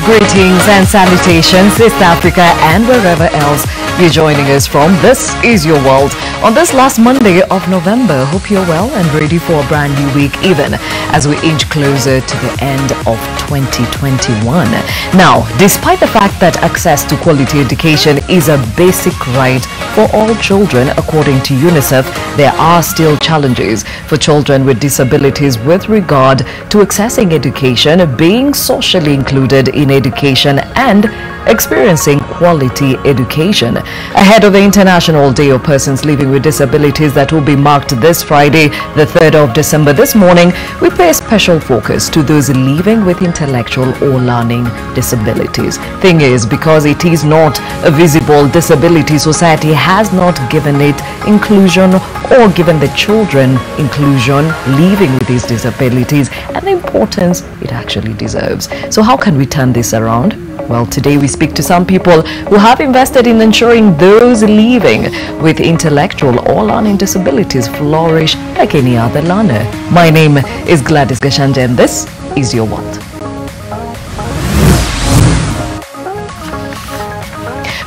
Greetings and salutations, East Africa and wherever else you're joining us from. This is your world on this last Monday of November. Hope you're well and ready for a brand new week, even as we inch closer to the end of 2021. Now, despite the fact that access to quality education is a basic right for all children, according to UNICEF, there are still challenges for children with disabilities with regard to accessing education, being socially included in education, and experiencing quality education. Ahead of the International Day of Persons Living with Disabilities that will be marked this Friday, the 3rd of December, this morning, we pay special focus to those living with intellectual or learning disabilities. Thing is, because it is not a visible disability, society has not given it inclusion or given the children inclusion living with these disabilities and the importance it actually deserves. So how can we turn this around? Well, today we speak to some people who have invested in ensuring those living with intellectual or learning disabilities flourish like any other learner. My name is Gladys Gashande and this is your world.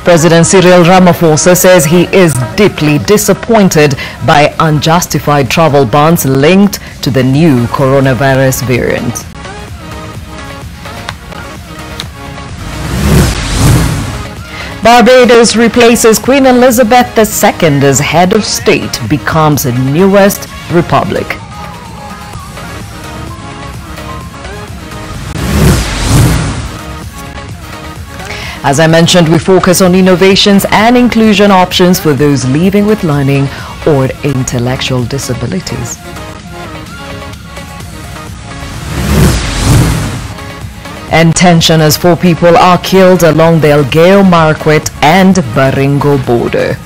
President Cyril Ramaphosa says he is deeply disappointed by unjustified travel bans linked to the new coronavirus variant. Barbados replaces Queen Elizabeth II as head of state, becomes the newest republic. As I mentioned, we focus on innovations and inclusion options for those living with learning or intellectual disabilities. And tension as 4 people are killed along the Elgeyo Marakwet and Baringo border.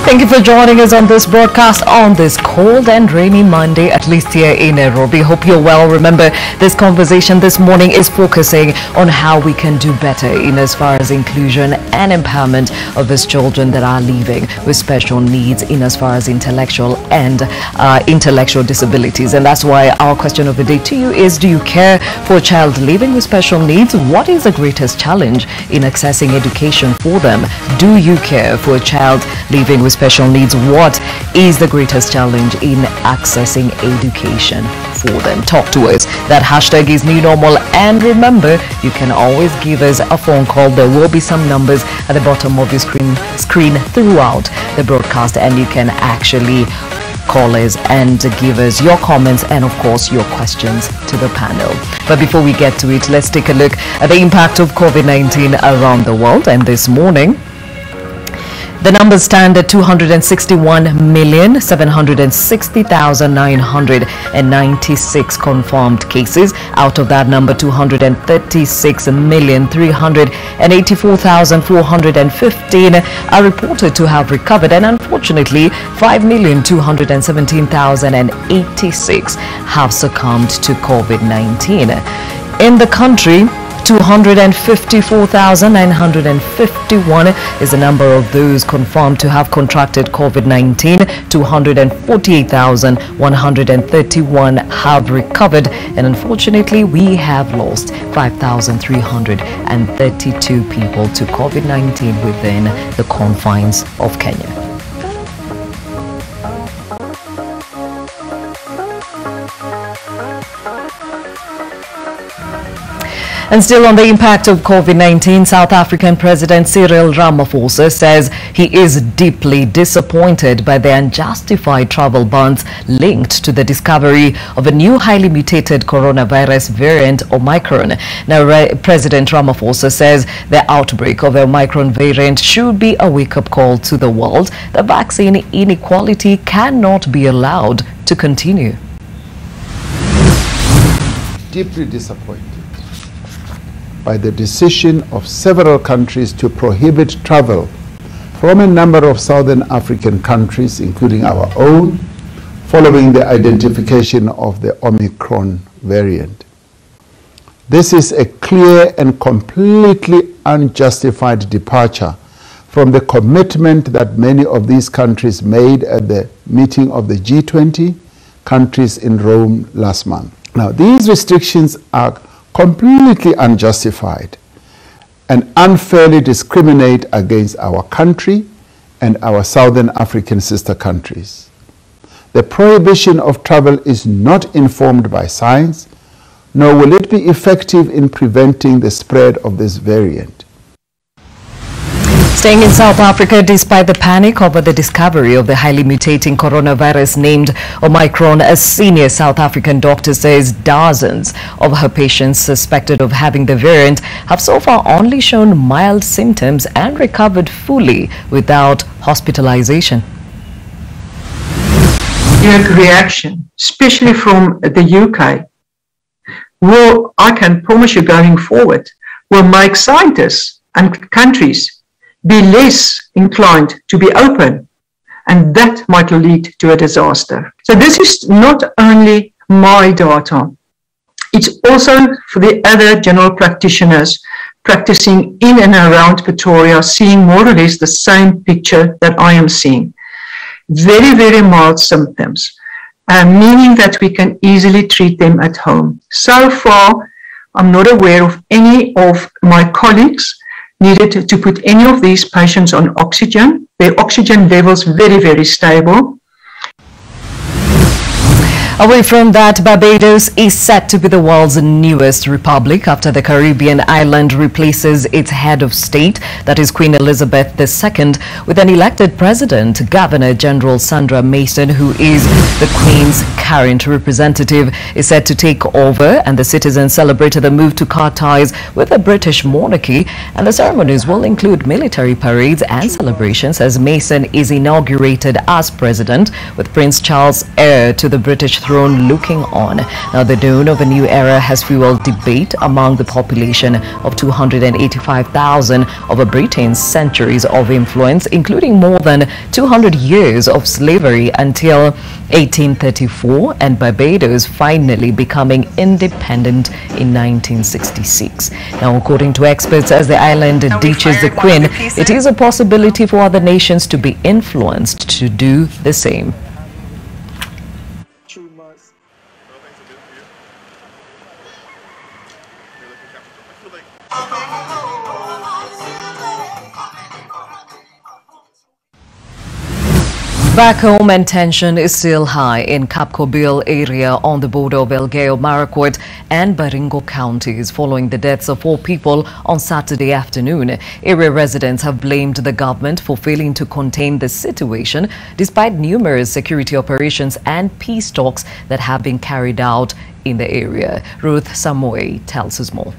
Thank you for joining us on this broadcast on this cold and rainy Monday, at least here in Nairobi. Hope you're well. Remember, this conversation this morning is focusing on how we can do better in as far as inclusion and empowerment of these children that are living with special needs in as far as intellectual and intellectual disabilities. And that's why our question of the day to you is, do you care for a child living with special needs? What is the greatest challenge in accessing education for them? Do you care for a child living with special needs? What is the greatest challenge in accessing education for them? Talk to us. That hashtag is new normal, and remember, you can always give us a phone call. There will be some numbers at the bottom of your screen throughout the broadcast, and you can actually call us and give us your comments and of course your questions to the panel. But before we get to it, let's take a look at the impact of COVID-19 around the world. And this morning, the numbers stand at 261,760,996 confirmed cases. Out of that number, 236,384,415 are reported to have recovered, and unfortunately 5,217,086 have succumbed to COVID-19. In the country, 254,951 is the number of those confirmed to have contracted COVID-19. 248,131 have recovered, and unfortunately we have lost 5,332 people to COVID-19 within the confines of Kenya. And still on the impact of COVID-19, South African President Cyril Ramaphosa says he is deeply disappointed by the unjustified travel bans linked to the discovery of a new highly mutated coronavirus variant, Omicron. Now, President Ramaphosa says the outbreak of the Omicron variant should be a wake-up call to the world. The vaccine inequality cannot be allowed to continue. Deeply disappointed by the decision of several countries to prohibit travel from a number of Southern African countries, including our own, following the identification of the Omicron variant. This is a clear and completely unjustified departure from the commitment that many of these countries made at the meeting of the G20 countries in Rome last month. Now, these restrictions are completely unjustified and unfairly discriminate against our country and our Southern African sister countries. The prohibition of travel is not informed by science, nor will it be effective in preventing the spread of this variant. Staying in South Africa, despite the panic over the discovery of the highly mutating coronavirus named Omicron, a senior South African doctor says dozens of her patients suspected of having the variant have so far only shown mild symptoms and recovered fully without hospitalization. Reaction, especially from the UK, will, I can promise you going forward, will make scientists and countries be less inclined to be open, and that might lead to a disaster. So this is not only my data, it's also for the other general practitioners practicing in and around Pretoria, seeing more or less the same picture that I am seeing. Very, very mild symptoms, meaning that we can easily treat them at home. So far, I'm not aware of any of my colleagues needed to put any of these patients on oxygen. Their oxygen levels very, very stable. Away from that, Barbados is set to be the world's newest republic after the Caribbean island replaces its head of state, that is Queen Elizabeth II, with an elected president. Governor General Sandra Mason, who is the Queen's current representative, is set to take over, and the citizens celebrated the move to cut ties with the British monarchy. And the ceremonies will include military parades and celebrations as Mason is inaugurated as president, with Prince Charles, heir to the British throne, looking on. Now, the dawn of a new era has fueled debate among the population of 285,000 over Britain's centuries of influence, including more than 200 years of slavery until 1834, and Barbados finally becoming independent in 1966. Now, according to experts, as the island ditches the Queen, it is a possibility for other nations to be influenced to do the same. Back home, and tension is still high in Kapkobil area on the border of Elgeyo Marakwet and Baringo counties following the deaths of 4 people on Saturday afternoon. Area residents have blamed the government for failing to contain the situation despite numerous security operations and peace talks that have been carried out in the area. Ruth Samoe tells us more.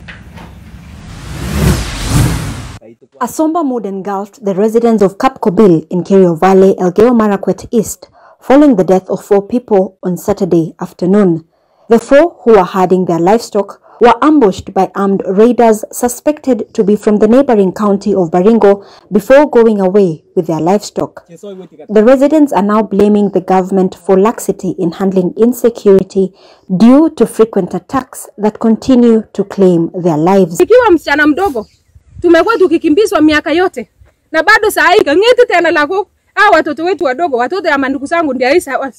A somber mood engulfed the residents of Kapkobil in Kerio Valley, Elgeyo Marakwet East, following the death of 4 people on Saturday afternoon. The 4 who were herding their livestock were ambushed by armed raiders suspected to be from the neighboring county of Baringo before going away with their livestock. The residents are now blaming the government for laxity in handling insecurity due to frequent attacks that continue to claim their lives. Tumekuwa tukikimbizwa miaka yote na bado saa hii ngeti tena lako watoto wetu wadogo, watoto ya mandugu zangu ndio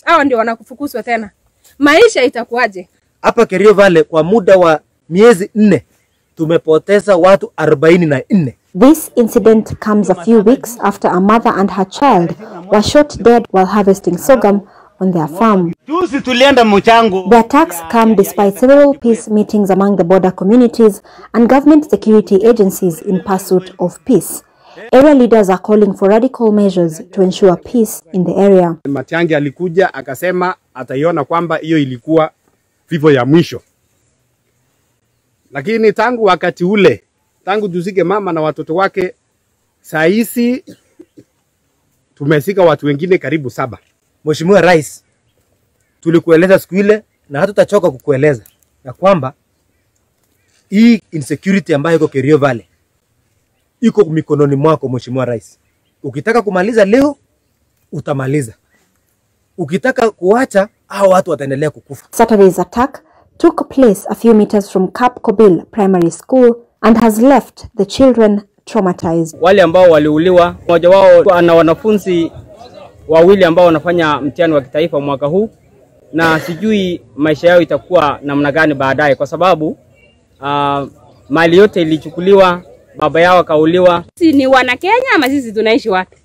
hawa ndio wanakufukuzwa tena. Maisha itakuwaje? Hapa Kerio Valley kwa muda wa miezi 4 tumepoteza watu 44. This incident comes a few weeks after a mother and her child were shot dead while harvesting sorghum on their farm. The attacks come despite several peace meetings among the border communities and government security agencies in pursuit of peace. Area leaders are calling for radical measures to ensure peace in the area. Matiang'i alikuja akasema ataiona kwamba hiyo ilikuwa vifo ya mwisho. Lakini tangu wakati ule, tangu tuzike mama na watoto wake, saa hizi tumesika watu wengine karibu 7. Mheshimiwa Rais, tulikueleza siku ile na hatutachoka kukueleza na kwamba hii insecurity ambayo iko Kerio Valley iko mikononi mwako Mheshimiwa Rais. Ukitaka kumaliza leo utamaliza. Ukitaka kuacha hao watu wataendelea kukufa. Saturday's attack took place a few meters from Cap Kobil Primary School and has left the children traumatized. Wale ambao waliuliwa, mmoja wao ana wanafunzi wawili ambao wanafanya mtihani wa kitaifa mwaka huu, na sijui maisha yao itakuwa namna gani baadaye kwa sababu mali yote ilichukuliwa, baba yao akauliwa. Sisi ni wana Kenya ama sisi tunaishi wapi?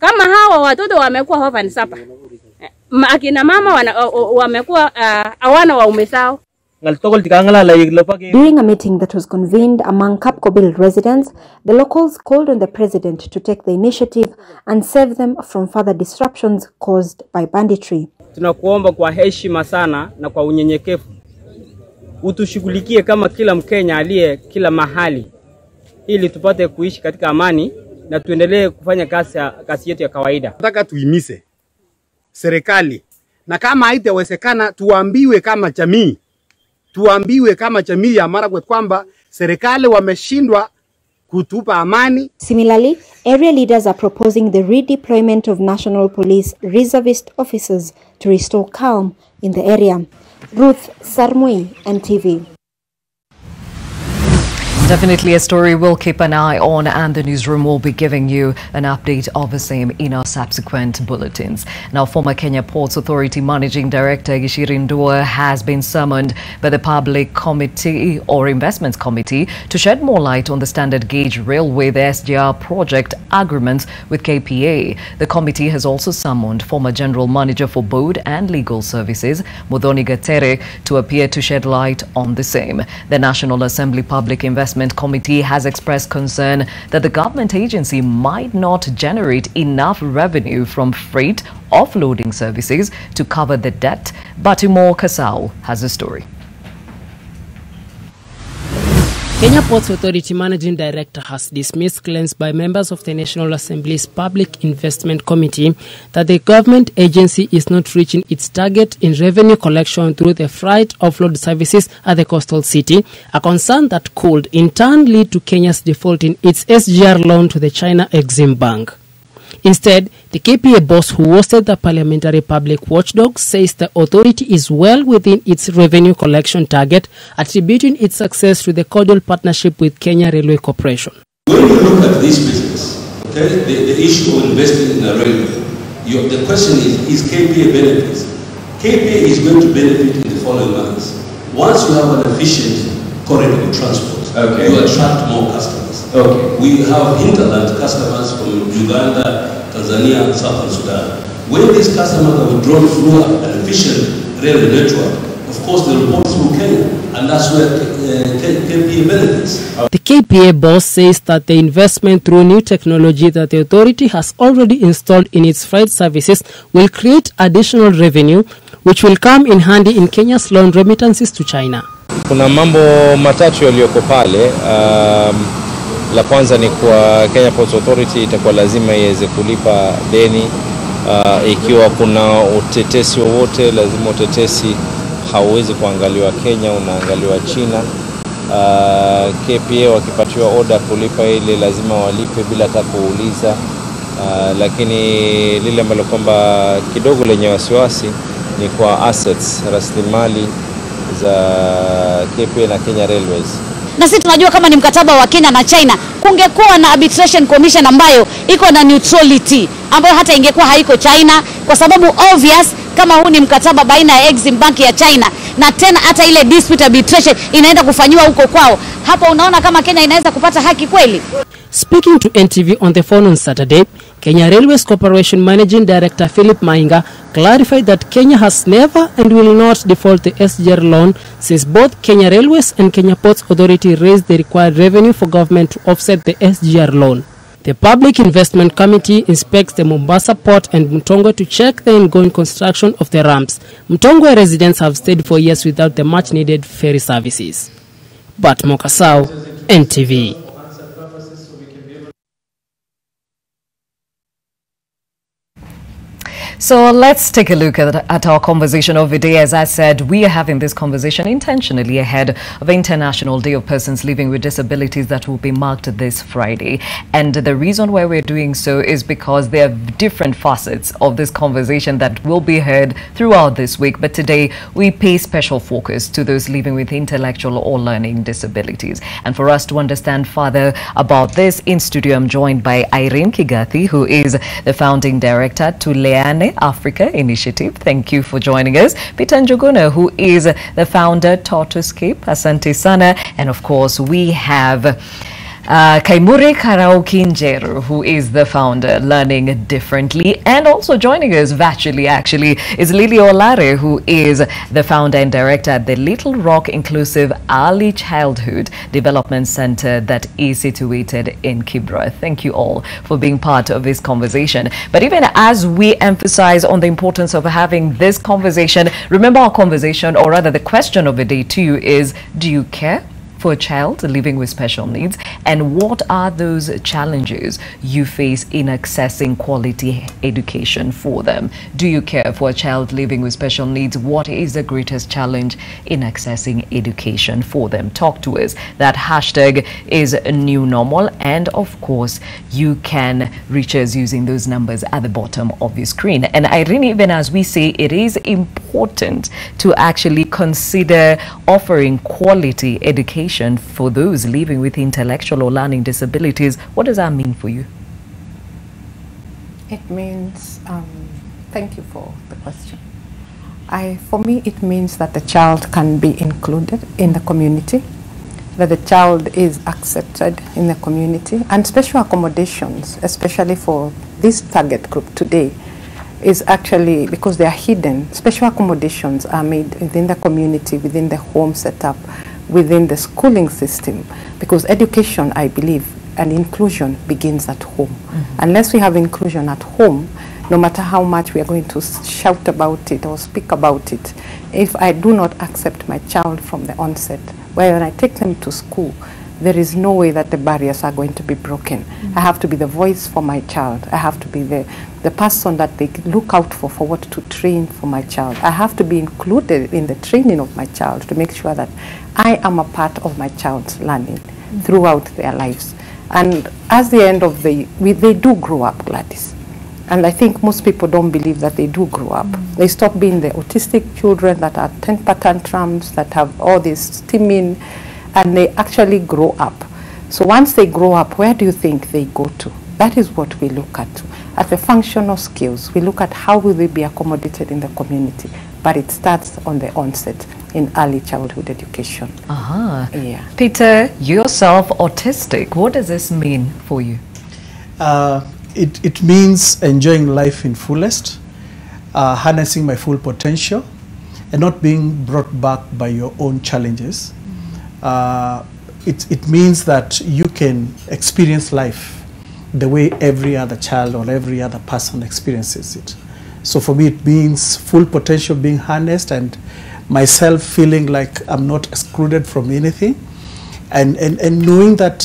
Kama hawa watoto wamekuwa orphan sapa. Akina mama wamekuwa hawana waume sao. During a meeting that was convened among Cap Kobil residents, the locals called on the president to take the initiative and save them from further disruptions caused by banditry. Tunakuomba kwa heshima sana na kwa unyenyekevu utushughulikie kama kila Mkenya aliye kila mahali ili tupate kuishi katika amani na tuendelee kufanya kazi yetu ya kawaida. Nataka tuimise serikali na kama haitawezekana tuambiwe kama jamii. Tuambiwe kama jamii ya Marakwet kwamba serikali wameshindwa kutupa amani. Similarly, area leaders are proposing the redeployment of National Police reservist officers to restore calm in the area. Ruth Sarmui, NTV. Definitely a story we'll keep an eye on, and the newsroom will be giving you an update of the same in our subsequent bulletins. Now, former Kenya Ports Authority Managing Director Gishirin Dua has been summoned by the Public Committee or Investments Committee to shed more light on the standard gauge railway, the SGR project agreements with KPA. The committee has also summoned former General Manager for Board and Legal Services, Muthoni Gatere, to appear to shed light on the same. The National Assembly Public Investment Committee has expressed concern that the government agency might not generate enough revenue from freight offloading services to cover the debt. Batimore Kasau has the story. Kenya Ports Authority Managing Director has dismissed claims by members of the National Assembly's Public Investment Committee that the government agency is not reaching its target in revenue collection through the freight offload services at the coastal city, a concern that could in turn lead to Kenya's default in its SGR loan to the China Exim Bank. Instead, the KPA boss who hosted the parliamentary public watchdog says the authority is well within its revenue collection target, attributing its success to the cordial partnership with Kenya Railway Corporation. When you look at this business, okay, the issue of investing in a railway, the question is KPA benefits? KPA is going to benefit in the following manners. Once you have an efficient corridor of transport, okay, you attract more customers. Okay. We have hinterland customers from Uganda, Tanzania, and Southern Sudan. When these customers are withdrawn through an efficient railway network, of course the reports will Kenya, and that's where KPA benefits. The KPA boss says that the investment through new technology that the authority has already installed in its freight services will create additional revenue, which will come in handy in Kenya's loan remittances to China. Kuna mambo matatu yaliyoko pale. La kwanza ni kwa Kenya Ports Authority itakuwa lazima iweze kulipa deni. Ikiwa kuna utetesi wowote, lazima utetesi hauwezi kuangaliwa Kenya, unaangaliwa China. KPA wakipatiwa order kulipa ile lazima walipe bila hata kuuliza. Lakini lile ambalo kwamba kidogo lenye wasiwasi ni kwa assets, rasilimali za KPA na Kenya Railways. Na sisi tunajua kama ni mkataba wa Kenya na China, kungekuwa na arbitration commission ambayo iko na neutrality, ambayo hata ingekuwa haiko China, kwa sababu obvious kama huu ni mkataba baina ya Exim Bank ya China, na tena hata ile dispute arbitration inaenda kufanywa huko kwao. Hapo unaona kama Kenya inaweza kupata haki kweli. Speaking to NTV on the phone on Saturday, Kenya Railways Corporation Managing Director Philip Mainga clarified that Kenya has never and will not default the SGR loan since both Kenya Railways and Kenya Ports Authority raised the required revenue for government to offset the SGR loan. The Public Investment Committee inspects the Mombasa Port and Mtongwe to check the ongoing construction of the ramps. Mtongwe residents have stayed for years without the much-needed ferry services. But Mokasau, NTV. So let's take a look at our conversation of the day. As I said, we are having this conversation intentionally ahead of International Day of Persons Living with Disabilities that will be marked this Friday. And the reason why we're doing so is because there are different facets of this conversation that will be heard throughout this week. But today, we pay special focus to those living with intellectual or learning disabilities. And for us to understand further about this, in studio, I'm joined by Irene Kigathi, who is the founding director to Learning Africa Initiative. Thank you for joining us. Peter Njuguna, who is the founder, Tortoiscape. Asante sana. And of course, we have Kaimure Karaoke, who is the founder, Learning Differently. And also joining us virtually, actually, is Lily Olare, who is the founder and director at the Little Rock Inclusive Early Childhood Development Center that is situated in Kibra. Thank you all for being part of this conversation. But even as we emphasize on the importance of having this conversation, remember our conversation, or rather the question of the day to you is, do you care for a child living with special needs, and what are those challenges you face in accessing quality education for them? Do you care for a child living with special needs? What is the greatest challenge in accessing education for them? Talk to us. That hashtag is new normal, and of course you can reach us using those numbers at the bottom of your screen. And Irene, even as we say, it is important to actually consider offering quality education for those living with intellectual or learning disabilities. What does that mean for you? It means, thank you for the question. For me, it means that the child can be included in the community, that the child is accepted in the community, and special accommodations, especially for this target group today, is actually, because they are hidden, special accommodations are made within the community, within the home setup, within the schooling system, because education, I believe, and inclusion begins at home. Unless we have inclusion at home, no matter how much we are going to shout about it or speak about it, if I do not accept my child from the onset, when I take them to school, there is no way that the barriers are going to be broken. I have to be the voice for my child. I have to be the person that they look out for what to train for my child. I have to be included in the training of my child to make sure that I am a part of my child's learning throughout their lives. And as the end of the, they do grow up, Gladys. And I think most people don't believe that they do grow up. They stop being the autistic children that are temper tantrums, that have all this stimming, and they actually grow up. So once they grow up, where do you think they go to? That is what we look at. At the functional skills, we look at how will they be accommodated in the community. But it starts on the onset in early childhood education. Yeah. Peter, yourself autistic, what does this mean for you? It means enjoying life in fullest, harnessing my full potential, and not being brought back by your own challenges. It means that you can experience life the way every other child or every other person experiences it. So for me, it means full potential being harnessed, and myself feeling like I'm not excluded from anything, and knowing that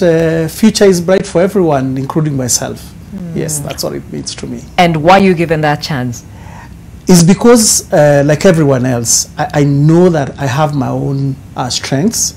future is bright for everyone, including myself. Yes, that's what it means to me. And why are you given that chance? It's because, like everyone else, I know that I have my own strengths,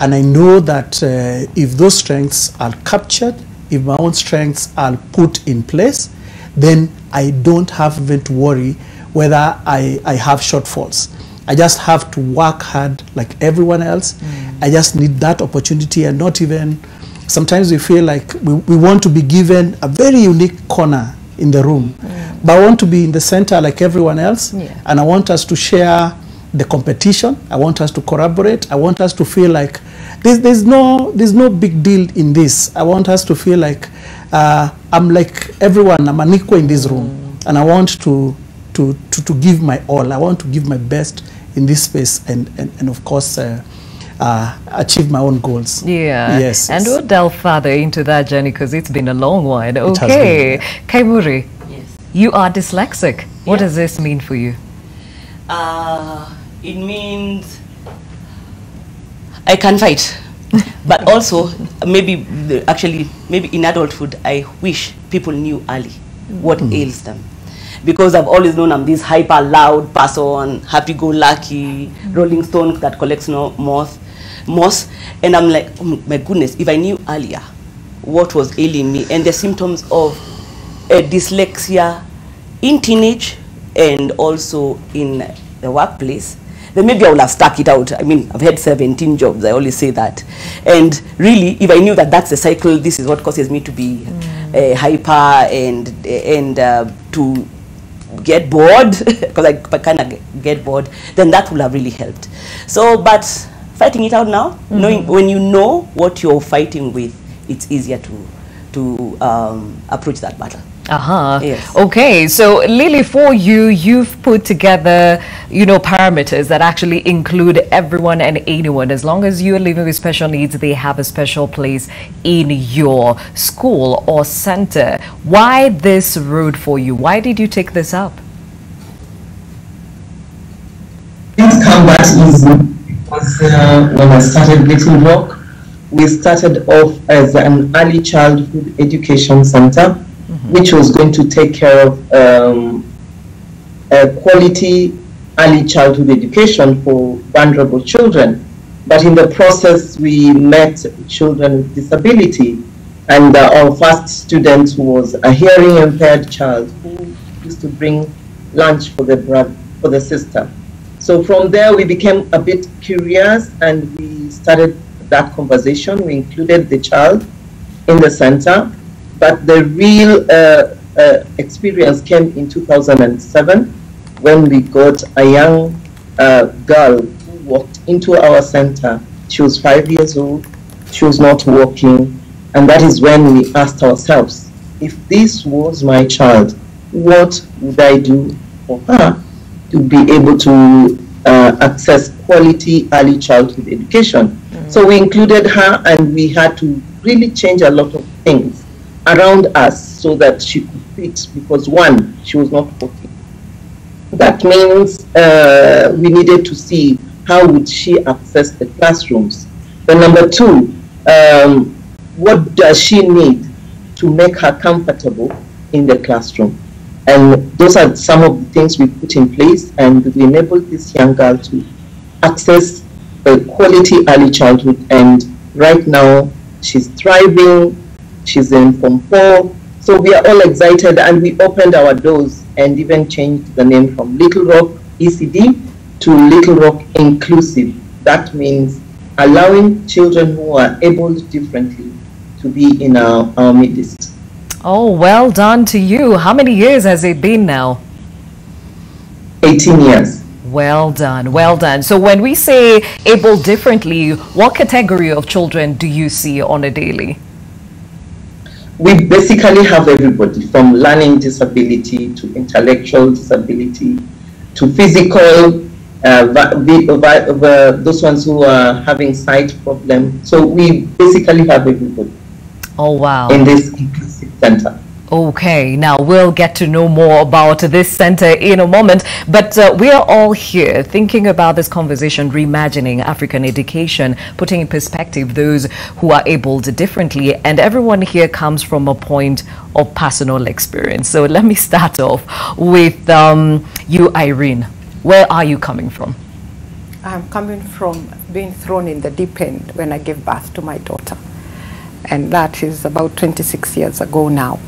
and I know that if those strengths are captured, if my own strengths are put in place, then I don't have even to worry whether I have shortfalls. I just have to work hard like everyone else. I just need that opportunity, and not even, sometimes we feel like we want to be given a very unique corner in the room, but I want to be in the center like everyone else, and I want us to share the competition. I want us to collaborate. I want us to feel like there's no big deal in this. I want us to feel like I'm like everyone. I'm an equal in this room, and I want to give my all. I want to give my best in this space, and of course achieve my own goals. Yeah. Yes. And we'll delve further into that journey because it's been a long one. Okay. Kaimuri, yes. You are dyslexic. What does this mean for you? It means I can fight, but also maybe in adulthood I wish people knew early what ails them. because I've always known I'm this hyper loud person, happy-go-lucky, Rolling Stone that collects moss. And I'm like, oh my goodness, if I knew earlier what was ailing me and the symptoms of dyslexia in teenage and also in the workplace, then maybe I would have stuck it out. I mean, I've had 17 jobs, I always say that. And really, if I knew that that's the cycle, this is what causes me to be hyper and to get bored, because I kind of get bored, then that would have really helped. So, but fighting it out now, knowing when you know what you're fighting with, it's easier to approach that battle. Yes. Okay, so Lily, for you, you've put together, parameters that actually include everyone and anyone. As long as you're living with special needs, they have a special place in your school or center. Why this road for you? Why did you take this up? It's come that easy because when I started Little Rock, we started off as an early childhood education center, which was going to take care of quality early childhood education for vulnerable children. But in the process, we met children with disability, and our first student was a hearing impaired child who used to bring lunch for the sister. So from there, we became a bit curious, and we started that conversation. We included the child in the center. But the real experience came in 2007 when we got a young girl who walked into our center. She was 5 years old. She was not walking. And that is when we asked ourselves, if this was my child, what would I do for her to be able to access quality early childhood education? So we included her, and we had to really change a lot of things around us so that she could fit, because one, she was not walking. That means we needed to see how would she access the classrooms. Then number two, what does she need to make her comfortable in the classroom? And those are some of the things we put in place, and we enabled this young girl to access the quality early childhood, and right now she's thriving. She's in Form 4. So we are all excited, and we opened our doors and even changed the name from Little Rock ECD to Little Rock Inclusive. That means allowing children who are abled differently to be in our midst. Oh, well done to you. How many years has it been now? 18 years. Well done, well done. So when we say able differently, what category of children do you see on a daily? We basically have everybody from learning disability to intellectual disability to physical, those ones who are having sight problems. So we basically have everybody. Oh, wow. In this inclusive center. Okay, now we'll get to know more about this center in a moment, but we are all here thinking about this conversation, reimagining African education, putting in perspective those who are abled differently, and everyone here comes from a point of personal experience. So let me start off with you, Irene. Where are you coming from? I'm coming from being thrown in the deep end when I gave birth to my daughter, and that is about 26 years ago now.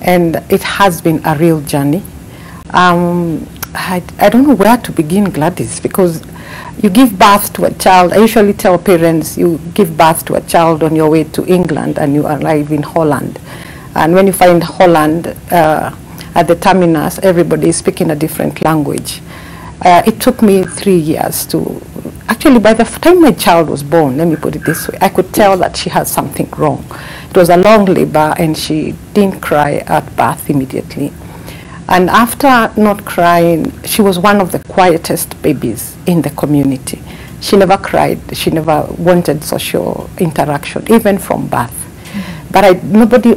And it has been a real journey. I don't know where to begin, Gladys, because you give birth to a child. I usually tell parents you give birth to a child on your way to England and you arrive in Holland. And when you find Holland at the terminus, everybody is speaking a different language. It took me 3 years to, actually by the time my child was born, let me put it this way, I could tell that she had something wrong. It was a long labor and she didn't cry at birth immediately. And after not crying, she was one of the quietest babies in the community. She never cried, she never wanted social interaction, even from birth. But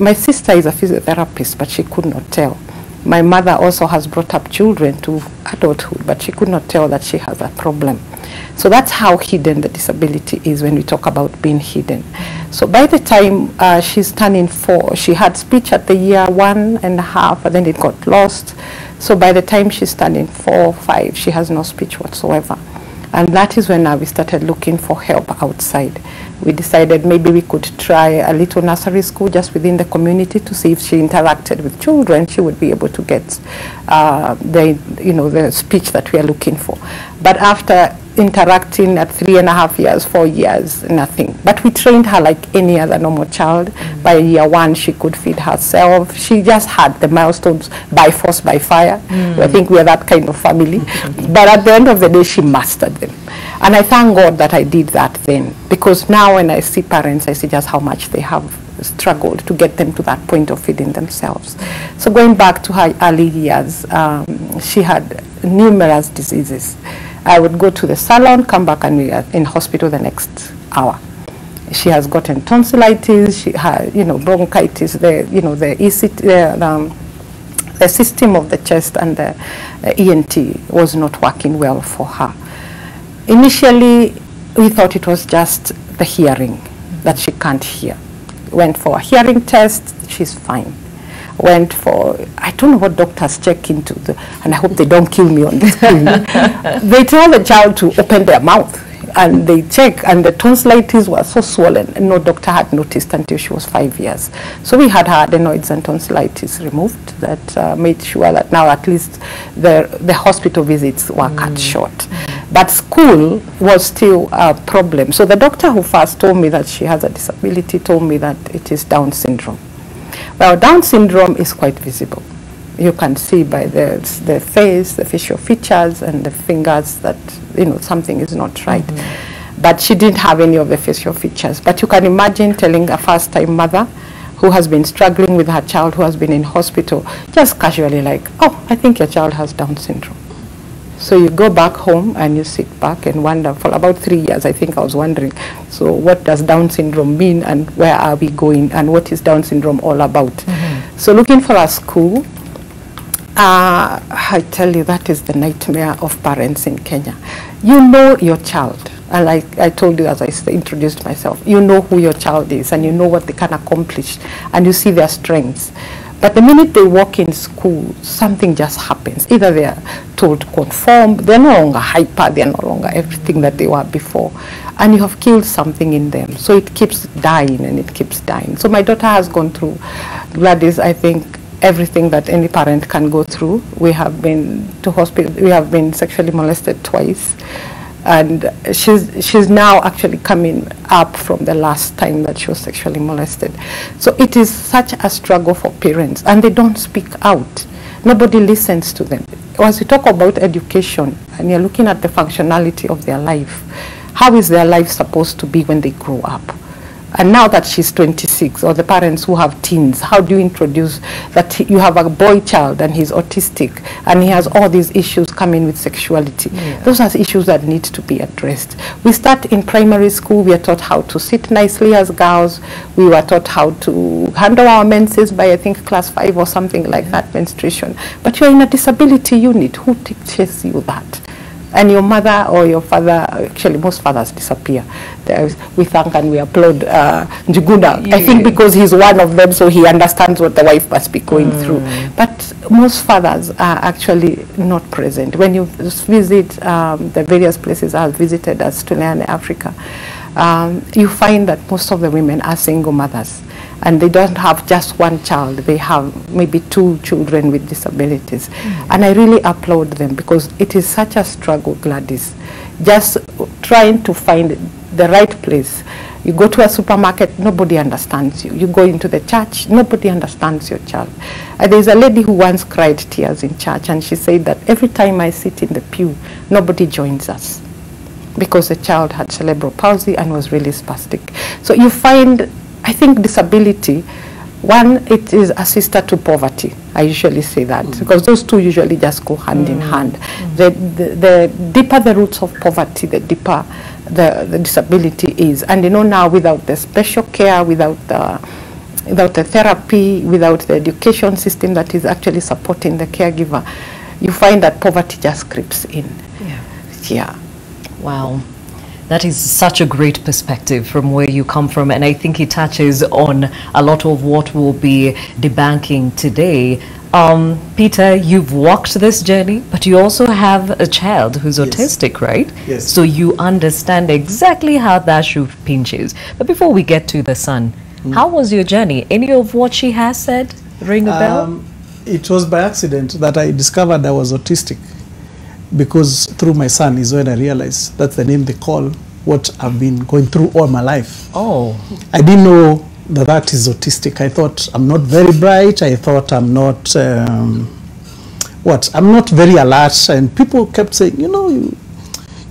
my sister is a physiotherapist, but she could not tell. My mother also has brought up children to adulthood, but she could not tell that she has a problem. So that's how hidden the disability is when we talk about being hidden. So by the time she's turning 4, she had speech at the year 1.5, and then it got lost. So by the time she's turning 4 or 5, she has no speech whatsoever. And that is when we started looking for help outside. We decided maybe we could try a little nursery school just within the community to see if she interacted with children, she would be able to get the speech that we are looking for. But after interacting at 3.5 years, 4 years, nothing. But we trained her like any other normal child. By year 1, she could feed herself. She just had the milestones by force, by fire. I think we are that kind of family. But at the end of the day, she mastered them. And I thank God that I did that then, because now when I see parents, I see just how much they have struggled to get them to that point of feeding themselves. So going back to her early years, she had numerous diseases. I would go to the salon, come back, and we are in hospital the next hour. She has gotten tonsillitis, she had, bronchitis, the system of the chest and the ENT was not working well for her. Initially, we thought it was just the hearing, that she can't hear. Went for a hearing test, she's fine. Went for, I don't know what doctors check into, and I hope they don't kill me on the screen. They tell the child to open their mouth, and they check, and the tonsillitis was so swollen, and no doctor had noticed until she was 5 years. So we had her adenoids and tonsillitis removed. That made sure that now at least the hospital visits were cut short. But school was still a problem. So the doctor who first told me that she has a disability told me that it is Down syndrome. Well, Down syndrome is quite visible. You can see by the face, the facial features, and the fingers that something is not right. But she didn't have any of the facial features. But you can imagine telling a first-time mother who has been struggling with her child, who has been in hospital, just casually like, oh, I think your child has Down syndrome. So you go back home and you sit back and wonder. For about 3 years, I think I was wondering, so what does Down syndrome mean, and where are we going, and what is Down syndrome all about? So looking for a school, I tell you, that is the nightmare of parents in Kenya. You know your child, and like I told you as I introduced myself, you know who your child is, and you know what they can accomplish, and you see their strengths. But the minute they walk in school, something just happens. Either they are told to conform, they're no longer hyper, they're no longer everything that they were before. And you have killed something in them. So it keeps dying and it keeps dying. So my daughter has gone through, Gladys, I think, everything that any parent can go through. We have been to hospital, we have been sexually molested twice. And she's now actually coming up from the last time that she was sexually molested. So it is such a struggle for parents, and they don't speak out. Nobody listens to them. As we talk about education, and you're looking at the functionality of their life, how is their life supposed to be when they grow up? And now that she's 26, or the parents who have teens, how do you introduce that you have a boy child and he's autistic and he has all these issues coming with sexuality? Those are issues that need to be addressed. We start in primary school, we are taught how to sit nicely as girls. We were taught how to handle our menses by, I think, class 5 or something like that, menstruation. But you're in a disability unit. Who teaches you that? And your mother or your father, actually most fathers disappear. We thank and we applaud Njuguna. I think because he's one of them, so he understands what the wife must be going through. But most fathers are actually not present. When you visit the various places I've visited as Australia, Africa, you find that most of the women are single mothers. And they don't have just one child, they have maybe 2 children with disabilities. And I really applaud them, because it is such a struggle, Gladys. Just trying to find the right place. You go to a supermarket, nobody understands you. You go into the church, nobody understands your child. There's a lady who once cried tears in church, and she said that every time I sit in the pew, nobody joins us, because the child had cerebral palsy and was really spastic. So you find, I think disability, one, it is a sister to poverty. I usually say that, because those two usually just go hand in hand. The deeper the roots of poverty, the deeper the disability is. And now without the special care, without the therapy, without the education system that is actually supporting the caregiver, you find that poverty just creeps in. Yeah. Wow. That is such a great perspective from where you come from, and I think it touches on a lot of what we'll be debunking today. Peter, you've walked this journey, but you also have a child who's autistic, right? Yes. So you understand exactly how that shoe pinches. But before we get to the son, how was your journey? Any of what she has said ring a bell? It was by accident that I discovered I was autistic, because through my son is when I realized that's the name they call what I've been going through all my life. Oh. I didn't know that is autistic. I thought I'm not very bright. I thought I'm not, I'm not very alert. And people kept saying, you know, you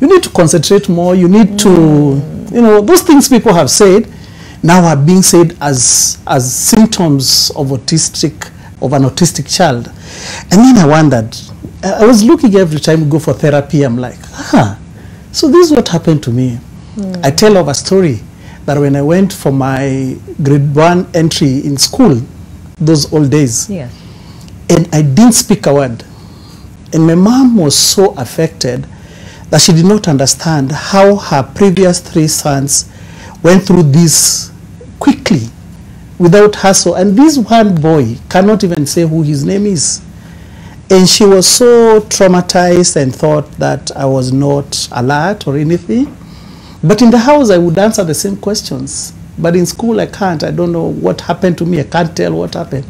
need to concentrate more. You need to, you know, those things people have said now are being said as symptoms of an autistic child. And then I wondered, I was looking every time we go for therapy, I'm like, so this is what happened to me. I tell of a story that when I went for my grade 1 entry in school, those old days, and I didn't speak a word. And my mom was so affected that she did not understand how her previous 3 sons went through this quickly, without hassle. And this one boy cannot even say who his name is. And she was so traumatized and thought that I was not alert or anything. But in the house, I would answer the same questions. But in school, I can't. I don't know what happened to me. I can't tell what happened.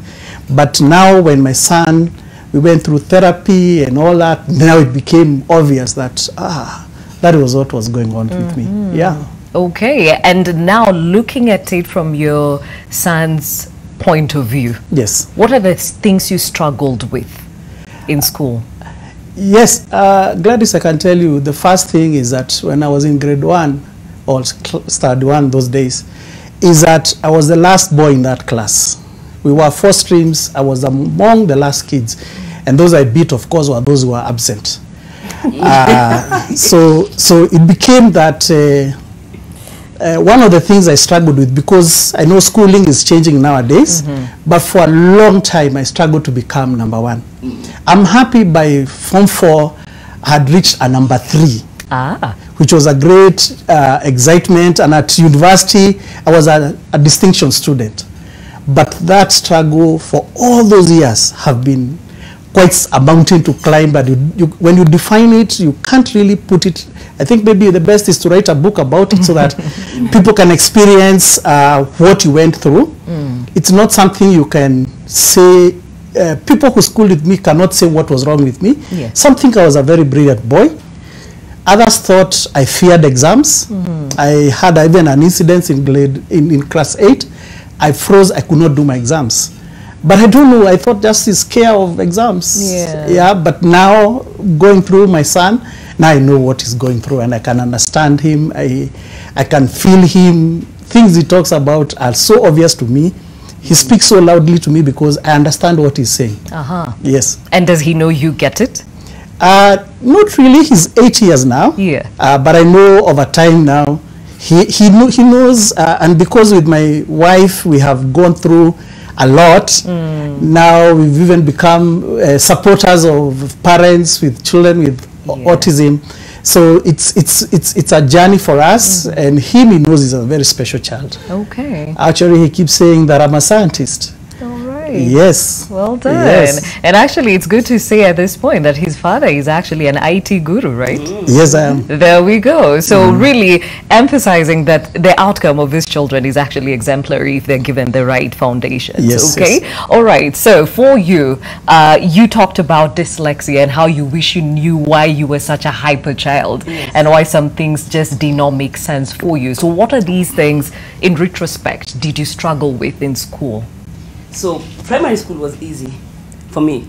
But now when my son, we went through therapy and all that, now it became obvious that, that was what was going on with me. Yeah. Okay. And now looking at it from your son's point of view. Yes. What are the things you struggled with in school? Yes, Gladys, I can tell you the first thing is that when I was in grade 1 or standard 1 those days, is that I was the last boy in that class. We were 4 streams. I was among the last kids, and those I beat, of course, were those who were absent. So it became that one of the things I struggled with, because I know schooling is changing nowadays, but for a long time I struggled to become number 1. I'm happy by Form 4 I had reached a number 3, which was a great excitement, and at university I was a distinction student. But that struggle for all those years have been quite a mountain to climb, but when you define it, you can't really put it. I think maybe the best is to write a book about it so that people can experience what you went through. It's not something you can say. People who schooled with me cannot say what was wrong with me. Some think I was a very brilliant boy. Others thought I feared exams. I had even an incident in class 8. I froze. I could not do my exams. But I don't know, I thought just is scare of exams. But now, going through my son, now I know what he's going through, and I can understand him. I can feel him. Things he talks about are so obvious to me. He speaks so loudly to me because I understand what he's saying. Yes. And does he know you get it? Not really. He's 8 years now. But I know over time now, he knows, and because with my wife, we have gone through a lot. Now we've even become supporters of parents with children with autism. So it's a journey for us, and he knows he's a very special child. Okay. Actually, he keeps saying that I'm a scientist. Yes. Well done. Yes. And actually, it's good to say at this point that his father is actually an IT guru, right? Yes, I am. There we go. So really emphasizing that the outcome of these children is actually exemplary if they're given the right foundations. Yes. Okay. Yes. All right. So for you, you talked about dyslexia and how you wish you knew why you were such a hyper child and why some things just did not make sense for you. So what are these things in retrospect did you struggle with in school? So primary school was easy for me.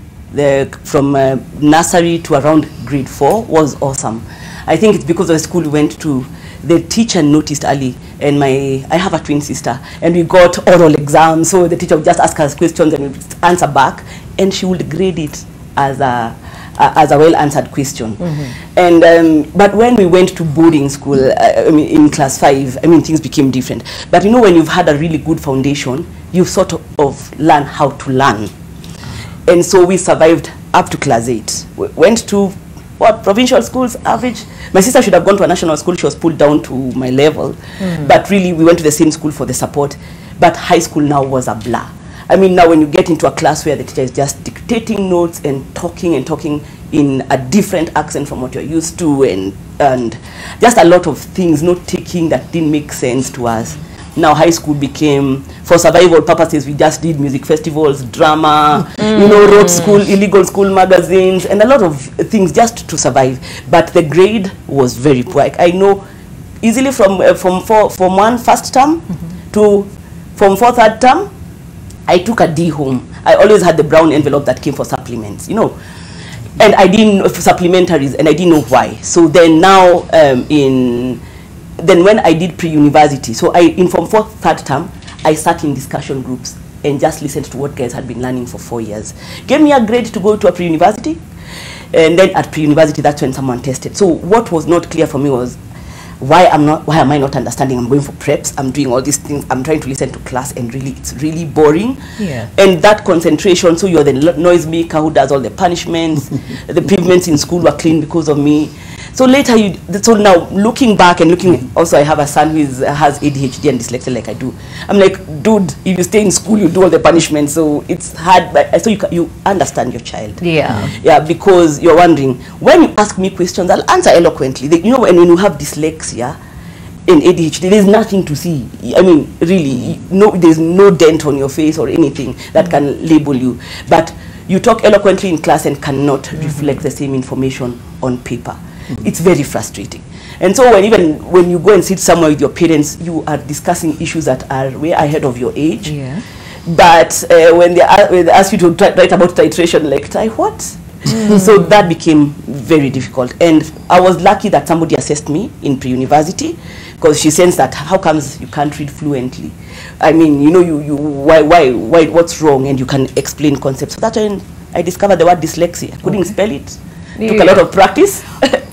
From nursery to around grade 4 was awesome. I think it's because of the school we went to. The teacher noticed early, and I have a twin sister, and we got oral exams. So the teacher would just ask us questions and we'd answer back, and she would grade it as a well-answered question. And but when we went to boarding school, I mean, in class 5, I mean, things became different. But you know, when you've had a really good foundation, you sort of learn how to learn. And so we survived up to class 8. We went to provincial schools, average. My sister should have gone to a national school. She was pulled down to my level. But really, we went to the same school for the support. But high school now was a blur. I mean, now when you get into a class where the teacher is just dictating notes and talking in a different accent from what you're used to, and just a lot of things not taking that didn't make sense to us. Now high school became, for survival purposes, we just did music festivals, drama, you know, wrote school, illegal school magazines, and a lot of things just to survive. But the grade was very poor. I know easily from Form 1 first term to Form 4 third term, I took a D home. I always had the brown envelope that came for supplements, you know. And I didn't know, supplementaries, and I didn't know why. So then now then when I did pre-university, so in Form 4 third term, I sat in discussion groups and just listened to what guys had been learning for 4 years. Gave me a grade to go to a pre-university, and then at pre-university, that's when someone tested. So what was not clear for me was, why am I not understanding? I'm going for preps, I'm doing all these things, I'm trying to listen to class, and really, it's really boring. Yeah. And that concentration, so you're the noisemaker who does all the punishments, the pavements in school were clean because of me. So later, so now looking back and looking, also I have a son who has ADHD and dyslexia like I do. I'm like, dude, if you stay in school, you do all the punishments, so it's hard, but so you understand your child. Yeah. Yeah, because you're wondering, when you ask me questions, I'll answer eloquently. You know, when you have dyslexia and ADHD, there's nothing to see. I mean, really, there's no dent on your face or anything that can label you. But you talk eloquently in class and cannot reflect the same information on paper. It's very frustrating. And so when you go and sit somewhere with your parents, you are discussing issues that are way ahead of your age. Yeah. But when they ask you to write about titration, like, what? So that became very difficult. And I was lucky that somebody assessed me in pre-university, because she sensed that, how comes you can't read fluently? I mean, you know, why, what's wrong? And you can explain concepts. So that's when I discovered the word dyslexia. I couldn't spell it. Took a lot of practice.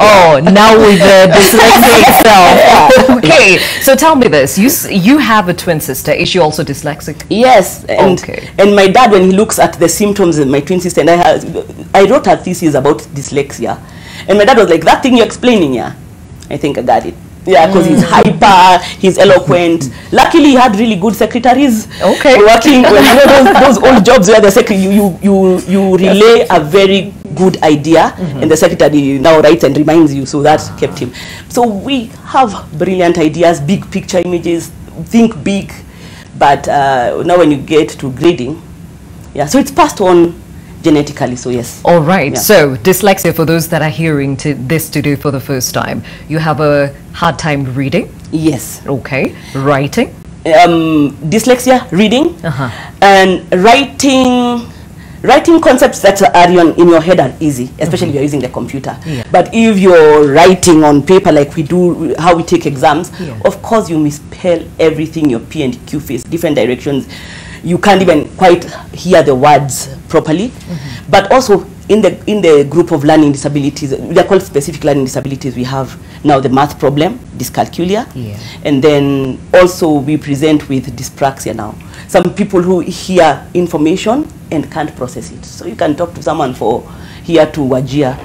Oh, now with the dyslexia itself. Okay, so tell me this. You have a twin sister. Is she also dyslexic? Yes. And my dad, when he looks at the symptoms of my twin sister, and I wrote a thesis about dyslexia. And my dad was like, that thing you're explaining, yeah? I think I got it. Yeah, because he's hyper, he's eloquent. Luckily, he had really good secretaries. Okay. Working, well, you know, those old jobs where the secretary, you relay a very good idea, and the secretary now writes and reminds you, so that kept him. So we have brilliant ideas, big picture images, think big, but now when you get to grading, yeah, so it's passed on genetically, so yes. All right, so dyslexia, for those that are hearing this today for the first time, you have a hard time reading? Yes. Okay, writing? Dyslexia, reading, and writing concepts that are in your head are easy, especially if you're using the computer. Yeah. But if you're writing on paper like we do, how we take exams, of course you misspell everything, your P and Q face, different directions. You can't even quite hear the words properly. But also in the group of learning disabilities, they're called specific learning disabilities, we have now the math problem, dyscalculia, and then also we present with dyspraxia now. Some people who hear information and can't process it. So you can talk to someone for here to Wajir,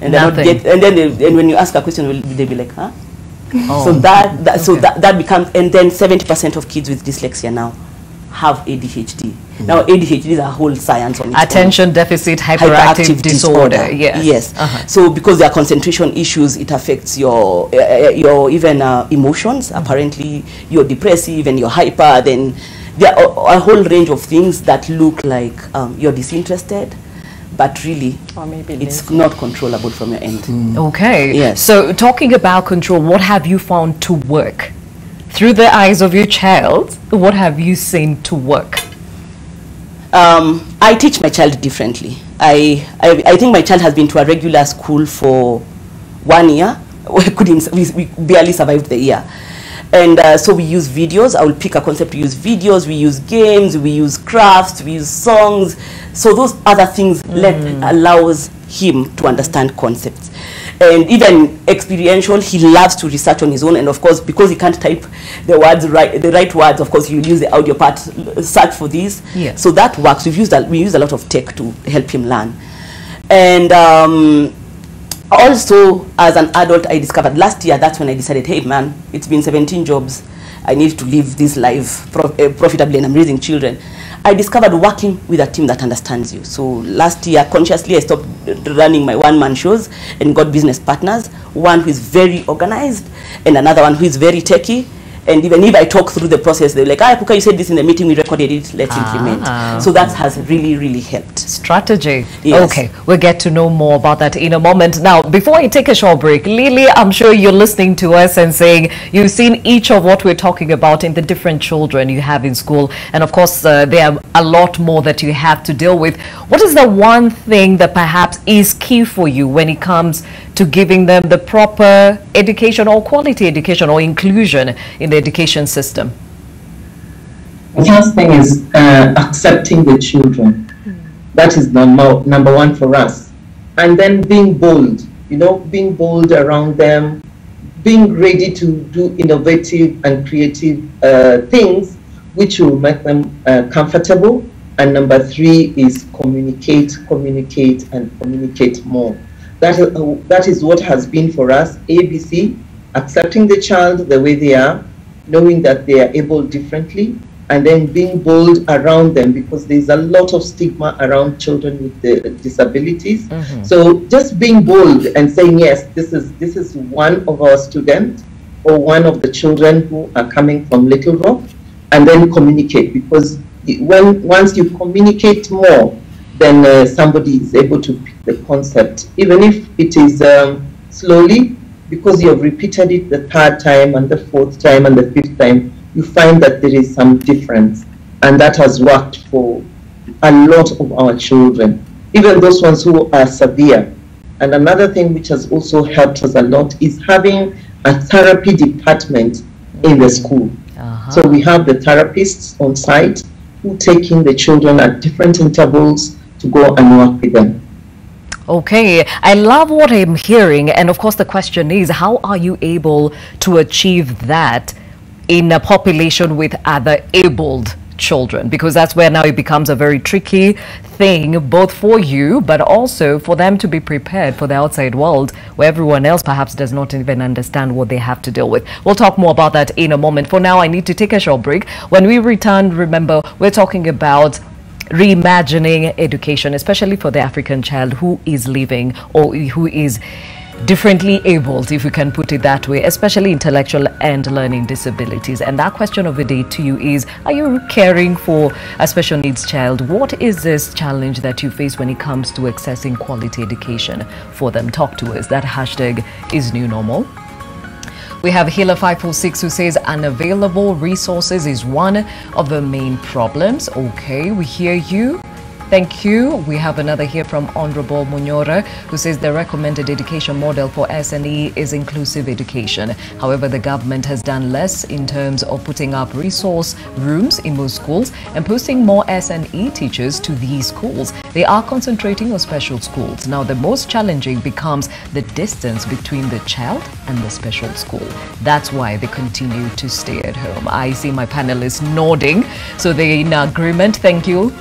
and then when you ask a question, they'll be like, huh? Oh. So that becomes, and then 70% of kids with dyslexia now have ADHD. Now ADHD is a whole science on its Attention deficit hyperactive disorder. Yes. So because there are concentration issues, it affects your even emotions. Apparently you're depressive and you're hyper, then there are a whole range of things that look like you're disinterested, but really it's not controllable from your end. Okay. Yes. So talking about control, what have you found to work? Through the eyes of your child, what have you seen to work? I teach my child differently. I think my child has been to a regular school for 1 year. We barely survived the year. And so we use videos. I will pick a concept, we use videos, we use games, we use crafts, we use songs. So those other things allows him to understand concepts. And even experiential, he loves to research on his own. And of course, because he can't type the right words, of course, you use the audio part, search for these. Yeah. So that works. We use a lot of tech to help him learn. And also, as an adult, I discovered last year, that's when I decided, hey man, it's been 17 jobs. I need to live this life profitably, and I'm raising children. I discovered working with a team that understands you. So last year, consciously, I stopped running my one-man shows and got business partners, one who is very organized and another one who is very techie. And even if I talk through the process, they're like, Puka, you said this in the meeting, we recorded it, let's implement. So that has really, really helped. Strategy. Yes. Okay, we'll get to know more about that in a moment. Now, before I take a short break, Lily, I'm sure you're listening to us and saying you've seen each of what we're talking about in the different children you have in school. And of course, there are a lot more that you have to deal with. What is the one thing that perhaps is key for you when it comes to giving them the proper education or quality education or inclusion in the education system? The first thing is accepting the children. That is number one for us. And then being bold, being bold around them, being ready to do innovative and creative things which will make them comfortable. And number three is communicate, and communicate more. That is what has been for us, ABC, accepting the child the way they are, knowing that they are able differently, and then being bold around them, because there's a lot of stigma around children with the disabilities. So just being bold and saying, yes, this is one of our students or one of the children who are coming from Little Rock, and then communicate, because once you communicate more, then somebody is able to pick the concept, even if it is slowly, because you have repeated it the third time and the fourth time and the fifth time, you find that there is some difference. And that has worked for a lot of our children, even those ones who are severe. And another thing which has also helped us a lot is having a therapy department in the school. So we have the therapists on site who take in the children at different intervals to go and work with them. Okay, I love what I'm hearing, and of course the question is, how are you able to achieve that in a population with other abled children? Because that's where now it becomes a very tricky thing, both for you but also for them to be prepared for the outside world where everyone else perhaps does not even understand what they have to deal with. We'll talk more about that in a moment. For now, I need to take a short break. When we return, remember, we're talking about reimagining education, especially for the African child who is living or who is differently abled, if we can put it that way, especially intellectual and learning disabilities. And that question of the day to you is, are you caring for a special needs child? What is this challenge that you face when it comes to accessing quality education for them? Talk to us. That hashtag is new normal. We have Healer 546 who says unavailable resources is one of the main problems. Okay, we hear you. Thank you. We have another here from Honorable Munyora who says the recommended education model for SNE is inclusive education. However, the government has done less in terms of putting up resource rooms in most schools and posting more SNE teachers to these schools. They are concentrating on special schools. Now, the most challenging becomes the distance between the child and the special school. That's why they continue to stay at home. I see my panelists nodding, so they're in agreement. Thank you.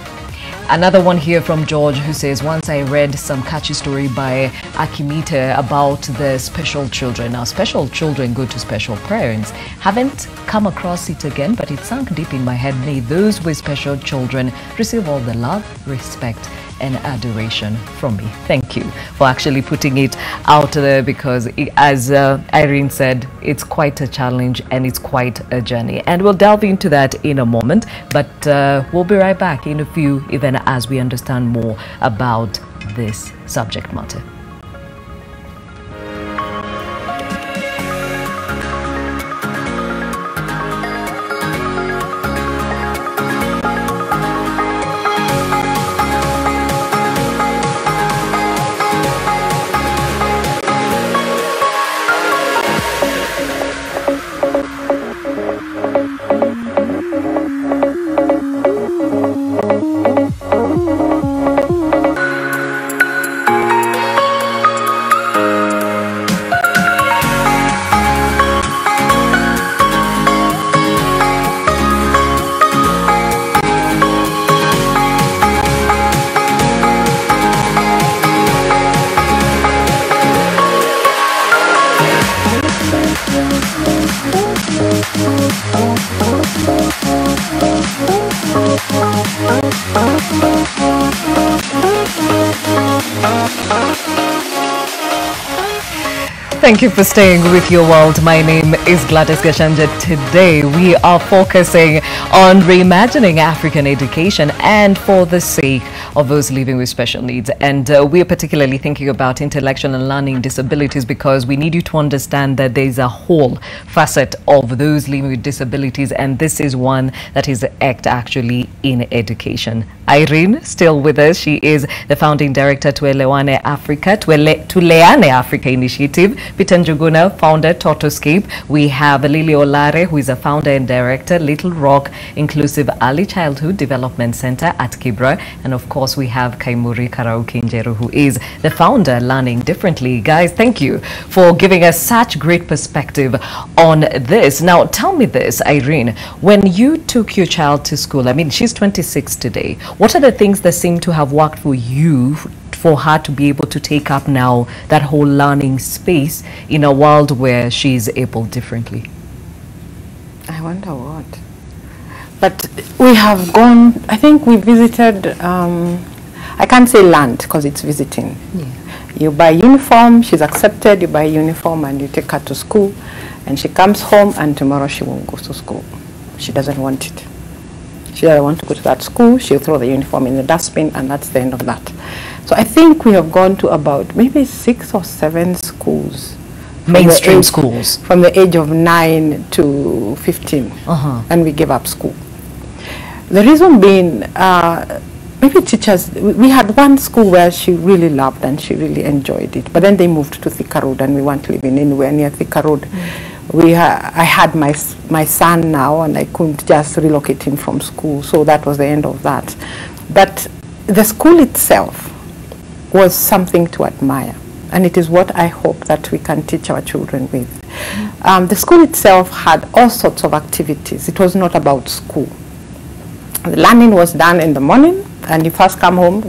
Another one here from George who says, once I read some catchy story by Akimite about the special children. Now, special children go to special parents. Haven't come across it again, but it sunk deep in my head. May those with special children receive all the love, respect, and adoration from me. Thank you for actually putting it out there, because as Irene said, it's quite a challenge and it's quite a journey, and we'll delve into that in a moment, but we'll be right back in a few, even as we understand more about this subject matter. Thank you for staying with Your World. My name is Gladys Gashanja. Today we are focusing on reimagining African education and for the sake of those living with special needs. And we are particularly thinking about intellectual and learning disabilities because we need you to understand that there is a whole facet of those living with disabilities, and this is one that is actually in education. Irene, still with us. She is the founding director to Tuleane Africa Initiative. Peter Njuguna, founder, Totoscape. We have Lily Olare, who is a founder and director, Little Rock Inclusive Early Childhood Development Center at Kibra. And of course, we have Kaimuri Karauki Njeru, who is the founder, Learning Differently. Guys, thank you for giving us such great perspective on this. Now, tell me this, Irene, when you took your child to school, I mean, she's 26 today. What are the things that seem to have worked for you for her to be able to take up now that whole learning space in a world where she is able differently? I wonder what. But we have gone, I think we visited, I can't say land because it's visiting. Yeah. You buy uniform, she's accepted, you buy uniform and you take her to school and she comes home and tomorrow she won't go to school. She doesn't want it. She doesn't want to go to that school, she'll throw the uniform in the dustbin and that's the end of that. So I think we have gone to about maybe 6 or 7 schools. Mainstream schools. From the age of 9 to 15. And we gave up school. The reason being, maybe teachers, we had one school where she really loved and she really enjoyed it. But then they moved to Thika Road and we weren't living anywhere near Thika Road. I had my son now and I couldn't just relocate him from school. So that was the end of that. But the school itself was something to admire. And it is what I hope that we can teach our children with. The school itself had all sorts of activities. It was not about school. The learning was done in the morning and you first come home.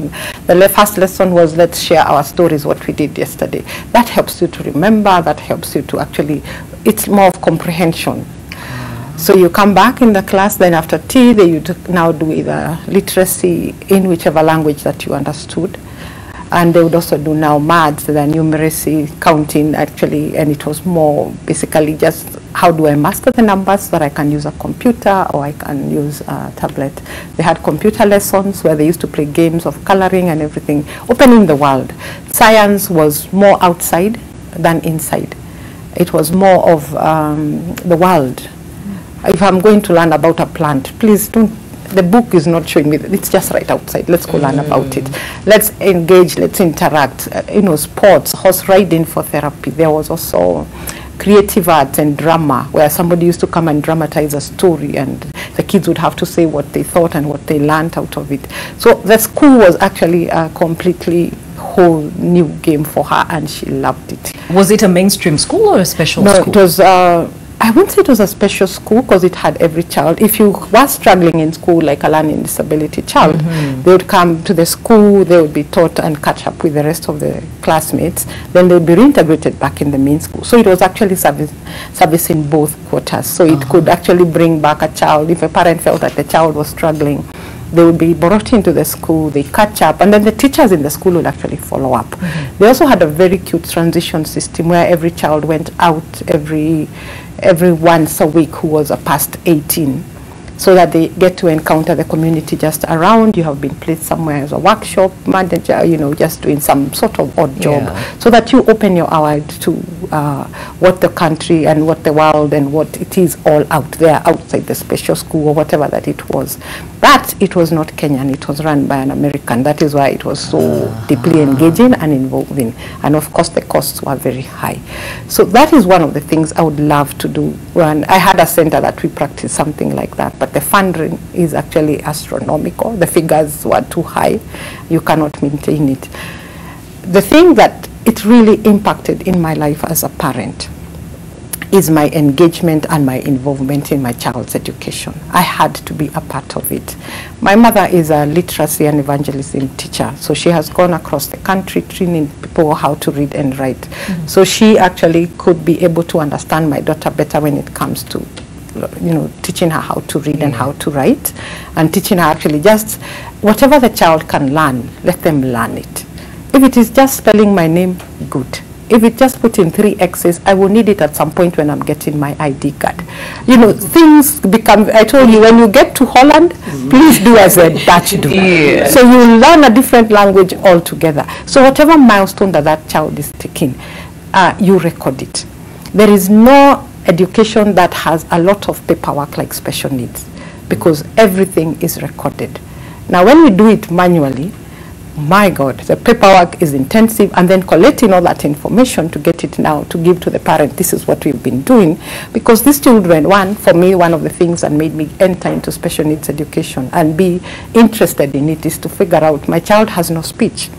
The first lesson was let's share our stories, what we did yesterday. That helps you to remember, that helps you to actually, it's more of comprehension. So you come back in the class, then after tea, you now do either literacy in whichever language that you understood. And they would also do now maths, the numeracy, counting actually, and it was more basically just how do I master the numbers so that I can use a computer or I can use a tablet. They had computer lessons where they used to play games of coloring and everything, opening the world. Science was more outside than inside. It was more of the world. If I'm going to learn about a plant, please don't, the book is not showing me, it's just right outside. Let's go learn about it. Let's engage, let's interact. Sports, horse riding for therapy. There was also creative arts and drama where somebody used to come and dramatize a story and the kids would have to say what they thought and what they learned out of it. So the school was actually a completely whole new game for her and she loved it. Was it a mainstream school or a special school? No, it was, I wouldn't say it was a special school because it had every child. If you were struggling in school like a learning disability child, they would come to the school, they would be taught and catch up with the rest of the classmates, then they would be reintegrated back in the main school. So it was actually servicing both quarters. So it could actually bring back a child. If a parent felt that the child was struggling, they would be brought into the school, they catch up, and then the teachers in the school would actually follow up. They also had a very cute transition system where every child went out every once a week who was past 18, so that they get to encounter the community just around. You have been placed somewhere as a workshop manager, just doing some sort of odd job, so that you open your eye to what the country and what the world and what it is all out there outside the special school or whatever that it was. But it was not Kenyan, it was run by an American. That is why it was so deeply engaging and involving. And of course the costs were very high. So that is one of the things I would love to do. And I had a center that we practiced something like that, but the funding is actually astronomical. The figures were too high. You cannot maintain it. The thing that it really impacted in my life as a parent is my engagement and my involvement in my child's education. I had to be a part of it. My mother is a literacy and evangelism teacher, so she has gone across the country training people how to read and write. So she actually could be able to understand my daughter better when it comes to teaching her how to read and how to write, and teaching her actually just whatever the child can learn, let them learn it. If it is just spelling my name, good. If it just put in 3 X's, I will need it at some point when I'm getting my ID card. You know, things become, I told you, when you get to Holland, please do as a Dutch do. Yeah. So you learn a different language altogether. So whatever milestone that child is taking, you record it. There is no education that has a lot of paperwork like special needs, because everything is recorded. Now when we do it manually, my God, the paperwork is intensive, and then collecting all that information to get it now to give to the parent. This is what we've been doing, because these children, for me, one of the things that made me enter into special needs education and be interested in it is to figure out, my child has no speech.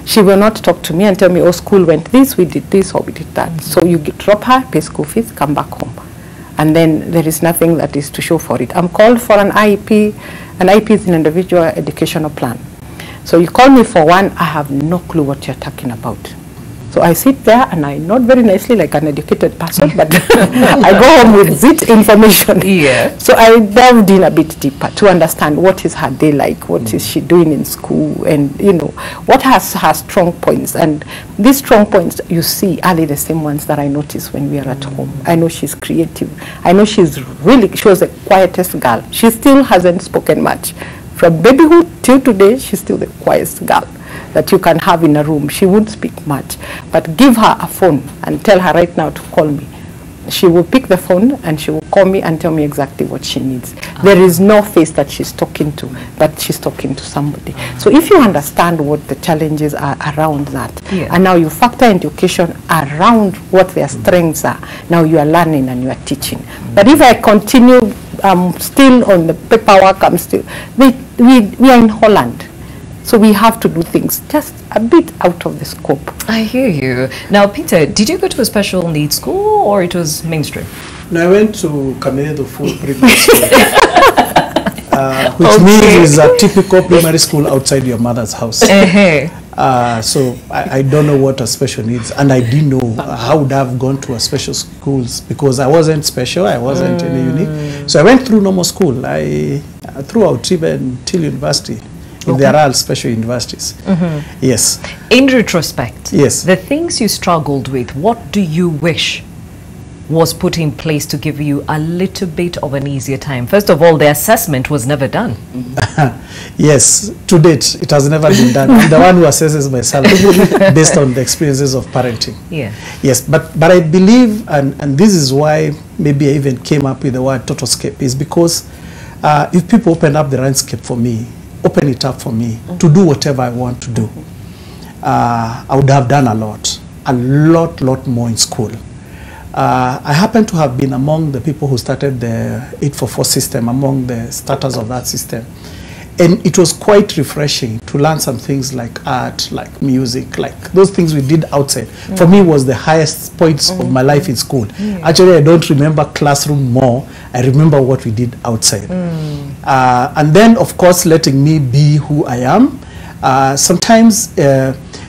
She will not talk to me and tell me, oh, school went this, we did this, or we did that. So you drop her, pay school fees, come back home. And then there is nothing that is to show for it. I'm called for an IEP. An IEP is an individual educational plan. So you call me for one, I have no clue what you're talking about. So I sit there and I nod very nicely like an educated person, but I go home with zit information. Yeah. So I delved in a bit deeper to understand what is her day like, what is she doing in school, and you know, what has her strong points. And these strong points, you see, are the same ones that I notice when we are at home. I know she's creative. I know she was the quietest girl. She still hasn't spoken much. From babyhood till today, she's still the quietest girl that you can have in a room. She won't speak much, but give her a phone and tell her right now to call me. She will pick the phone and she will call me and tell me exactly what she needs. There is no face that she's talking to, but she's talking to somebody. So if you understand what the challenges are around that, and now you factor education around what their strengths are, now you are learning and you are teaching. But if I continue still on the paperwork, we are in Holland. So we have to do things just a bit out of the scope. I hear you. Now, Peter, did you go to a special needs school or it was mainstream? No, I went to Kamedo Full Primary School, which means it's a typical primary school outside your mother's house. So I don't know what a special needs, and I didn't know how would I have gone to a special schools, because I wasn't special, I wasn't any unique. So I went through normal school, throughout even till university. There are special universities. Yes. In retrospect, yes, the things you struggled with, what do you wish was put in place to give you a little bit of an easier time? First of all, the assessment was never done. Yes, to date, it has never been done. I'm the one who assesses myself based on the experiences of parenting. Yeah. Yes, but I believe, and this is why maybe I even came up with the word totoscape, is because if people open up the landscape for me, open it up for me to do whatever I want to do, I would have done a lot more in school. I happen to have been among the people who started the 844 system, among the starters of that system. And it was quite refreshing to learn some things like art, like music, like those things we did outside. For me, was the highest points of my life in school. Actually, I don't remember classroom more. I remember what we did outside. And then, of course, letting me be who I am. Sometimes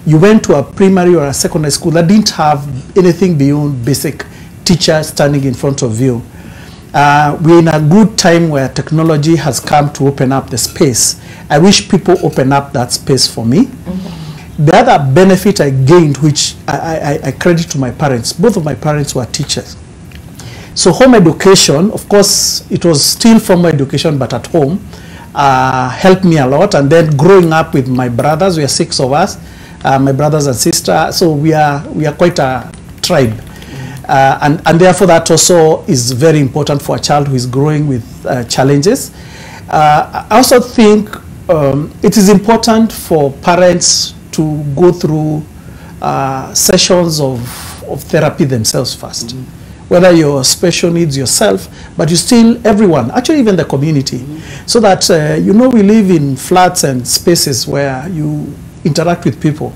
you went to a primary or a secondary school that didn't have anything beyond basic teacher standing in front of you. We're in a good time where technology has come to open up the space. I wish people open up that space for me. The other benefit I gained, which I credit to my parents, both of my parents were teachers. So home education, of course, it was still formal education, but at home, helped me a lot. And then growing up with my brothers, we are 6 of us, my brothers and sister, so we are quite a tribe. And therefore that also is very important for a child who is growing with challenges. I also think it is important for parents to go through sessions of therapy themselves first. Whether you're special needs yourself, but you still, everyone, actually even the community, so that, you know, we live in flats and spaces where you interact with people.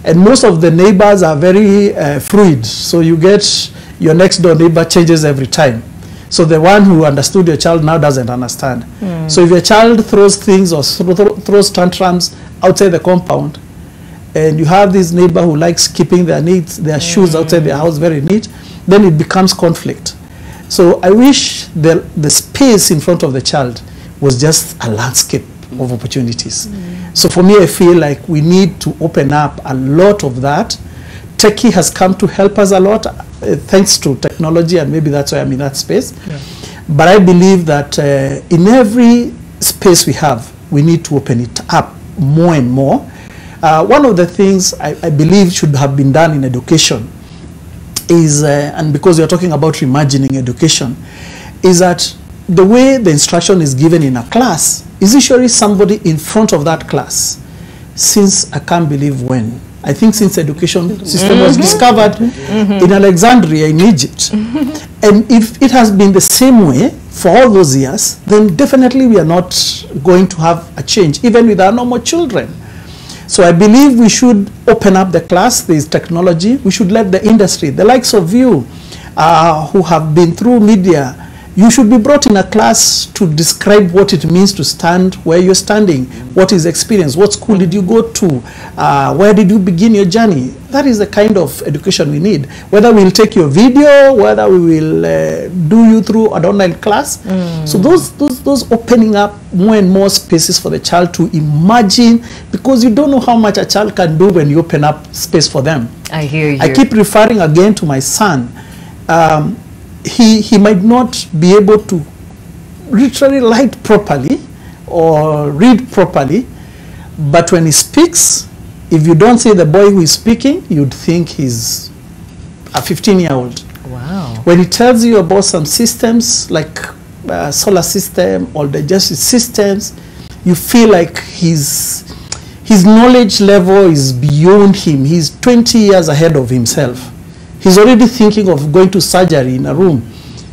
And most of the neighbors are very fluid, so you get your next door neighbor changes every time. So the one who understood your child now doesn't understand. So if your child throws things or throws tantrums outside the compound, and you have this neighbor who likes keeping their needs, their shoes outside their house very neat, then it becomes conflict. So I wish the space in front of the child was just a landscape of opportunities. So for me, I feel like we need to open up a lot of that techie has come to help us a lot, thanks to technology, and maybe that's why I'm in that space. Yeah. But I believe that in every space we have, we need to open it up more and more. One of the things I believe should have been done in education is, and because we are talking about reimagining education, is that the way the instruction is given in a class is usually somebody in front of that class since I can't believe when. I think since the education system was discovered in Alexandria in Egypt. And if it has been the same way for all those years, then definitely we are not going to have a change, even with our normal children. So I believe we should open up the class. There is technology. We should let the industry, the likes of you who have been through media, you should be brought in a class to describe what it means to stand where you're standing, what is experience, what school did you go to, where did you begin your journey. That is the kind of education we need. Whether we'll take your video, whether we will do you through an online class. So those opening up more and more spaces for the child to imagine, because you don't know how much a child can do when you open up space for them. I hear you. I keep referring again to my son. He might not be able to literally write properly or read properly, but when he speaks, if you don't see the boy who is speaking, you'd think he's a 15-year-old. Wow. When he tells you about some systems like solar system or digestive systems, you feel like his knowledge level is beyond him. He's 20 years ahead of himself. He's already thinking of going to surgery in a room.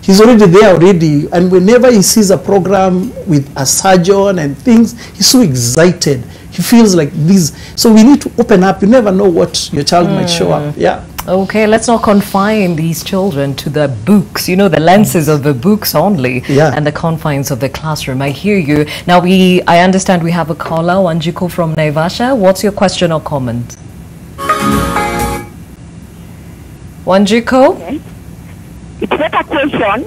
He's already there already. And whenever he sees a program with a surgeon and things, he's so excited. He feels like this. So we need to open up. You never know what your child might show up. Yeah. Okay, let's not confine these children to the books, you know, the lenses of the books only, and the confines of the classroom. I hear you. Now, I understand we have a caller, Wanjiko from Naivasha. What's your question or comment? Wanjiko? Okay. It's not a question.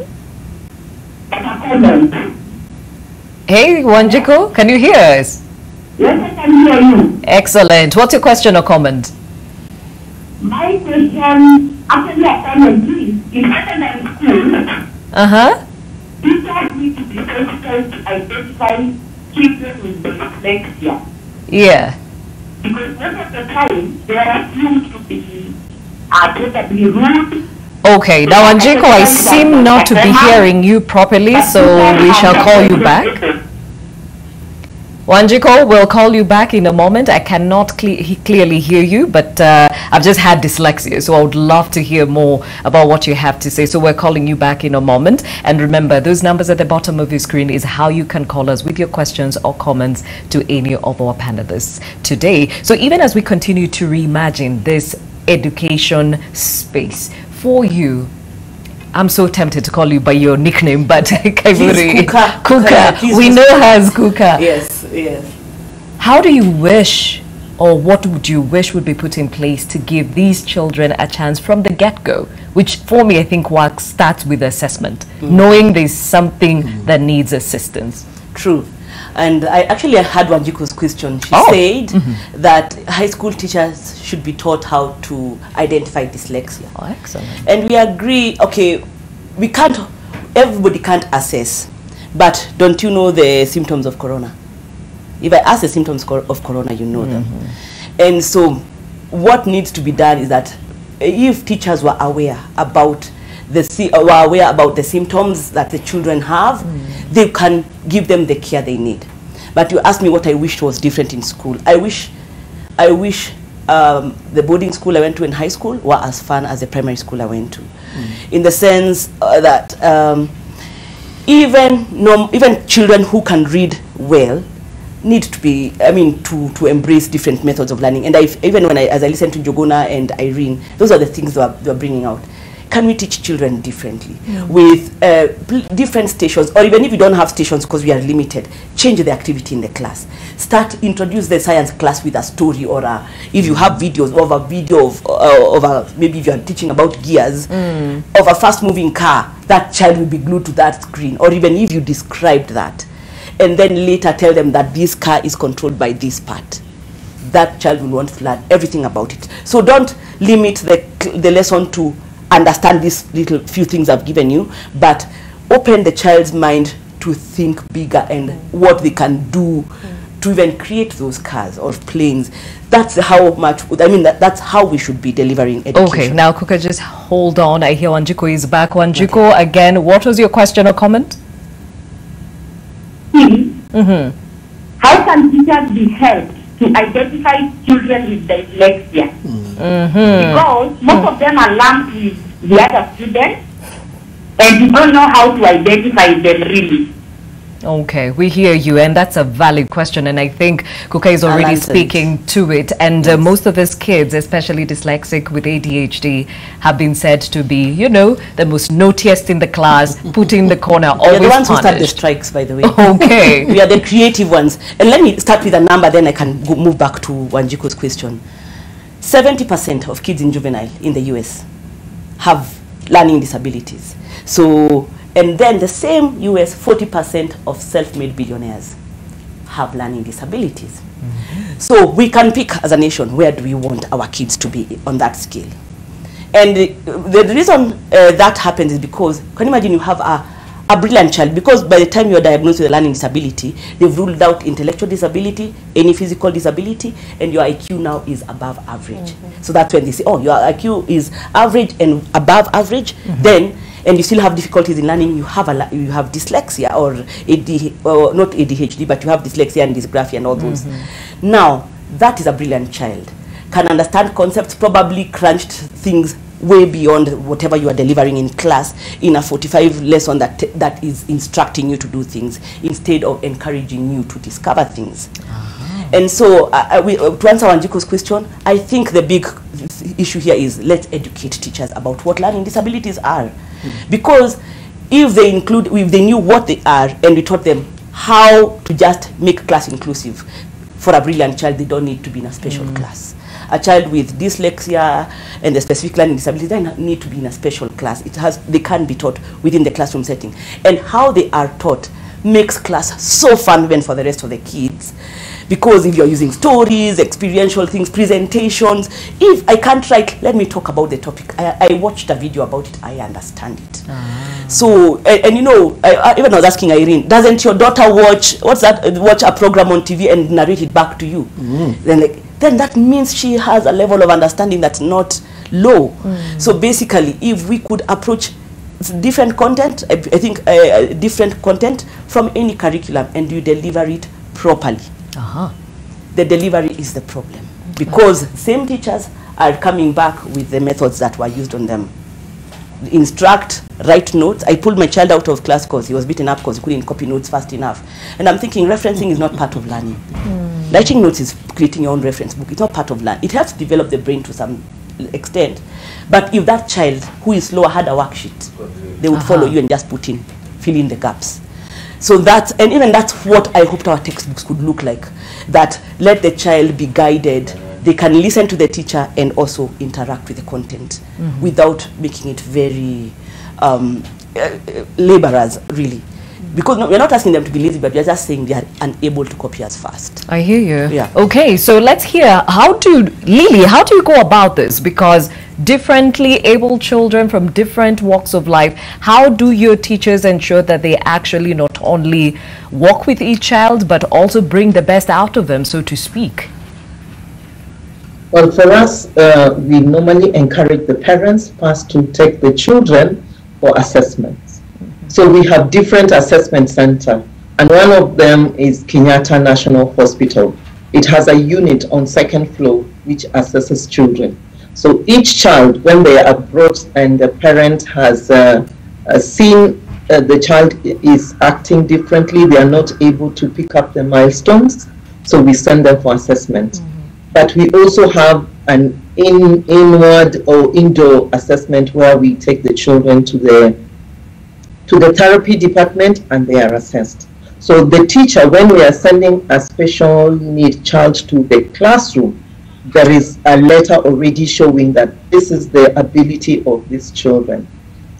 Hey, Wanjiko, can you hear us? Yes, I can hear you. Excellent. What's your question or comment? My question, actually a comment, please, in secondary school, teachers need to be sensitive to identify children with dyslexia. Yeah. Because most of the time, they are assumed to be probably rude. Okay, now Wanjiko, I seem not to be hearing you properly, so we shall call you back. Wanjiko, we'll call you back in a moment. I cannot clearly hear you, but I've just had dyslexia, so I would love to hear more about what you have to say. So we're calling you back in a moment. And remember, those numbers at the bottom of your screen is how you can call us with your questions or comments to any of our panelists today. So even as we continue to reimagine this education space for you, I'm so tempted to call you by your nickname, but Kaiburi, Kuka. We know her as Kuka. Yes, yes. How do you wish, or what would you wish would be put in place to give these children a chance from the get-go? Which for me, I think work starts with assessment, knowing there's something that needs assistance. True. And I actually had Wanjiko's question. She said that high school teachers should be taught how to identify dyslexia. Oh, excellent. And we agree, okay, everybody can't assess, but don't you know the symptoms of corona? If I ask the symptoms of corona, you know them. And so what needs to be done is that if teachers were aware about the symptoms that the children have, they can give them the care they need. But you asked me what I wished was different in school. I wish the boarding school I went to in high school were as fun as the primary school I went to, in the sense that even children who can read well need to be, to embrace different methods of learning. And as I listen to Jogona and Irene, those are the things they were bringing out. Can we teach children differently with different stations, or even if you don't have stations because we are limited, change the activity in the class. Introduce the science class with a story, or if you have videos of a video of maybe if you are teaching about gears of a fast moving car, that child will be glued to that screen. Or even if you described that and then later tell them that this car is controlled by this part, that child will want to learn everything about it. So don't limit the lesson to understand these little few things I've given you, but open the child's mind to think bigger and what they can do to even create those cars or planes. That's how much, I mean, that's how we should be delivering education. Okay, now Kuka, just hold on. I hear Wanjiko is back. Wanjiko, okay. Again, what was your question or comment? How can teachers be helped to identify children with dyslexia? Because most of them are lumped with the other students, and you don't know how to identify them really. Okay, we hear you, and that's a valid question, and I think Kuka is already speaking to it. And most of his kids, especially dyslexic with ADHD, have been said to be, you know, the most naughtiest in the class, put in the corner, always the ones punished. who start the strikes, by the way. Okay. We are the creative ones. And let me start with a number, then I can move back to Wanjiko's question. 70% of kids in juvenile in the US have learning disabilities. So, and then the same US, 40% of self-made billionaires have learning disabilities. So we can pick as a nation, where do we want our kids to be on that scale? And the reason that happens is because, can you imagine you have a brilliant child, because by the time you are diagnosed with a learning disability, they've ruled out intellectual disability, any physical disability, and your IQ now is above average. So that's when they say, oh, your IQ is average and above average, then, and you still have difficulties in learning, you have dyslexia or not ADHD, but you have dyslexia and dysgraphia and all those. Now, that is a brilliant child. Can understand concepts, probably crunched things way beyond whatever you are delivering in class in a 45 lesson that is instructing you to do things instead of encouraging you to discover things. And so to answer Wanjiko's question, I think the big issue here is let's educate teachers about what learning disabilities are. Because if they knew what they are and we taught them how to just make class inclusive, for a brilliant child, they don't need to be in a special class. A child with dyslexia and a specific learning disability, they need to be in a special class. They can be taught within the classroom setting. And how they are taught makes class so fun even for the rest of the kids. Because if you're using stories, experiential things, presentations, if I can't write, let me talk about the topic. I watched a video about it, I understand it. So, and you know, even I was asking Irene, doesn't your daughter watch a program on TV and narrate it back to you? Then that means she has a level of understanding that's not low. So basically, if we could approach different content, I think different content from any curriculum, and you deliver it properly. The delivery is the problem, because same teachers are coming back with the methods that were used on them. Instruct, write notes. I pulled my child out of class because he was beaten up because he couldn't copy notes fast enough. And I'm thinking referencing is not part of learning. Writing notes is creating your own reference book. It's not part of learning. It helps develop the brain to some extent. But if that child who is slower had a worksheet, they would follow you and just fill in the gaps. So that's, and even that's what I hoped our textbooks could look like. That let the child be guided. They can listen to the teacher and also interact with the content without making it very laborers, really. Because we're not asking them to be lazy, but we're just saying they are unable to copy as fast. I hear you. Yeah. Okay, so let's hear, Lily, how do you go about this? Because differently able children from different walks of life, how do your teachers ensure that they actually not only work with each child, but also bring the best out of them, so to speak? Well, for us, we normally encourage the parents first to take the children for assessments. So we have different assessment centers, and one of them is Kenyatta National Hospital. It has a unit on second floor which assesses children. So each child, when they are brought and the parent has seen the child is acting differently, they are not able to pick up the milestones, so we send them for assessment. But we also have an inward or indoor assessment where we take the children to the therapy department and they are assessed. So the teacher, when we are sending a special need child to the classroom, there is a letter already showing that this is the ability of these children.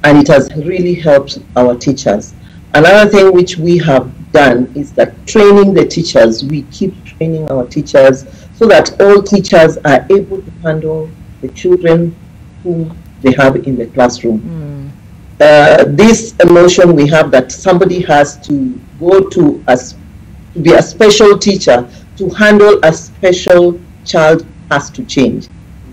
And it has really helped our teachers. Another thing which we have done is that training the teachers, we keep training our teachers so that all teachers are able to handle the children who they have in the classroom. This emotion we have that somebody has to go to be a special teacher to handle a special child has to change.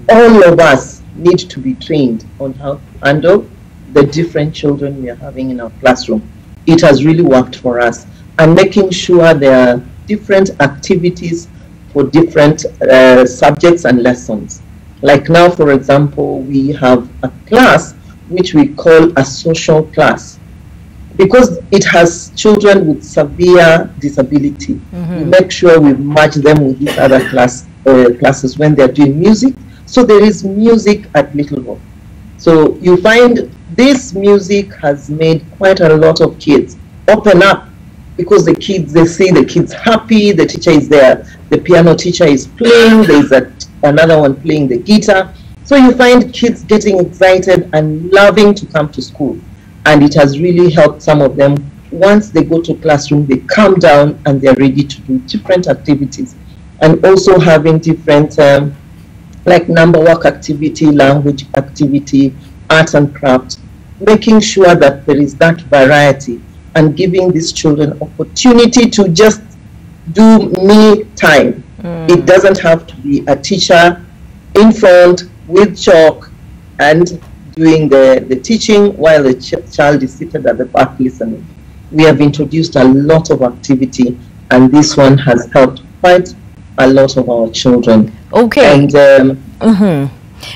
All of us need to be trained on how to handle the different children we are having in our classroom. It has really worked for us, and making sure there are different activities for different subjects and lessons. Like now, for example, we have a class which we call a social class, because it has children with severe disability. We make sure we match them with these other classes when they're doing music. So there is music at Little Rock. So you find this music has made quite a lot of kids open up, because the kids, they see the kids happy, the teacher is there, the piano teacher is playing, there's another one playing the guitar. So you find kids getting excited and loving to come to school. And it has really helped some of them. Once they go to classroom, they calm down and they're ready to do different activities. And also having different, like number work activity, language activity, art and craft, making sure that there is that variety and giving these children opportunity to just do me time. It doesn't have to be a teacher in front with chalk and doing the teaching while the child is seated at the back listening. We have introduced a lot of activity, and this one has helped quite a lot of our children. Okay. And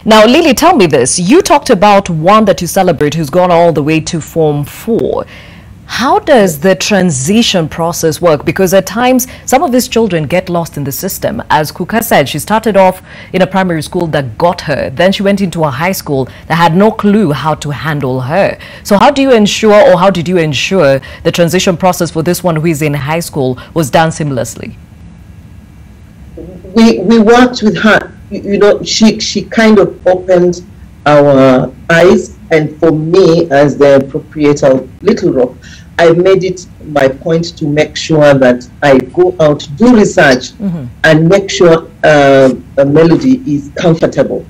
Now, Lily, tell me this. You talked about one that you celebrate who's gone all the way to Form 4. How does the transition process work? Because at times, some of these children get lost in the system. As Kuka said, she started off in a primary school that got her. Then she went into a high school that had no clue how to handle her. So how do you ensure, or how did you ensure the transition process for this one who is in high school was done seamlessly? We worked with her. You know, she kind of opened our eyes, and for me, as the proprietor of Little Rock, I made it my point to make sure that I go out, do research, and make sure a Melody is comfortable.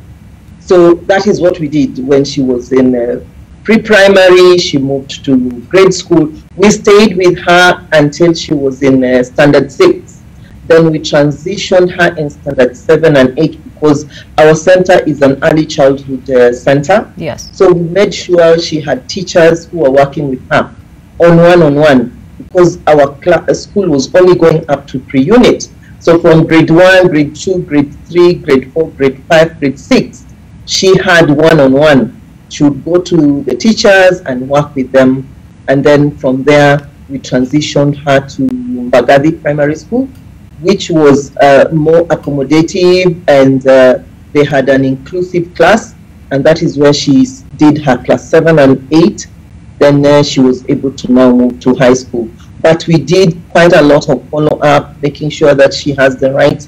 So that is what we did when she was in pre-primary. She moved to grade school. We stayed with her until she was in standard 6. Then we transitioned her in standard 7 and 8 because our center is an early childhood center. Yes. So we made sure she had teachers who were working with her on one-on-one, because our school was only going up to pre-unit. So from grade 1, grade 2, grade 3, grade 4, grade 5, grade 6, she had one-on-one. She would go to the teachers and work with them. And then from there, we transitioned her to Mbagathi Primary School, which was more accommodative, and they had an inclusive class, and that is where she did her class 7 and 8. Then she was able to now move to high school. But we did quite a lot of follow-up, making sure that she has the right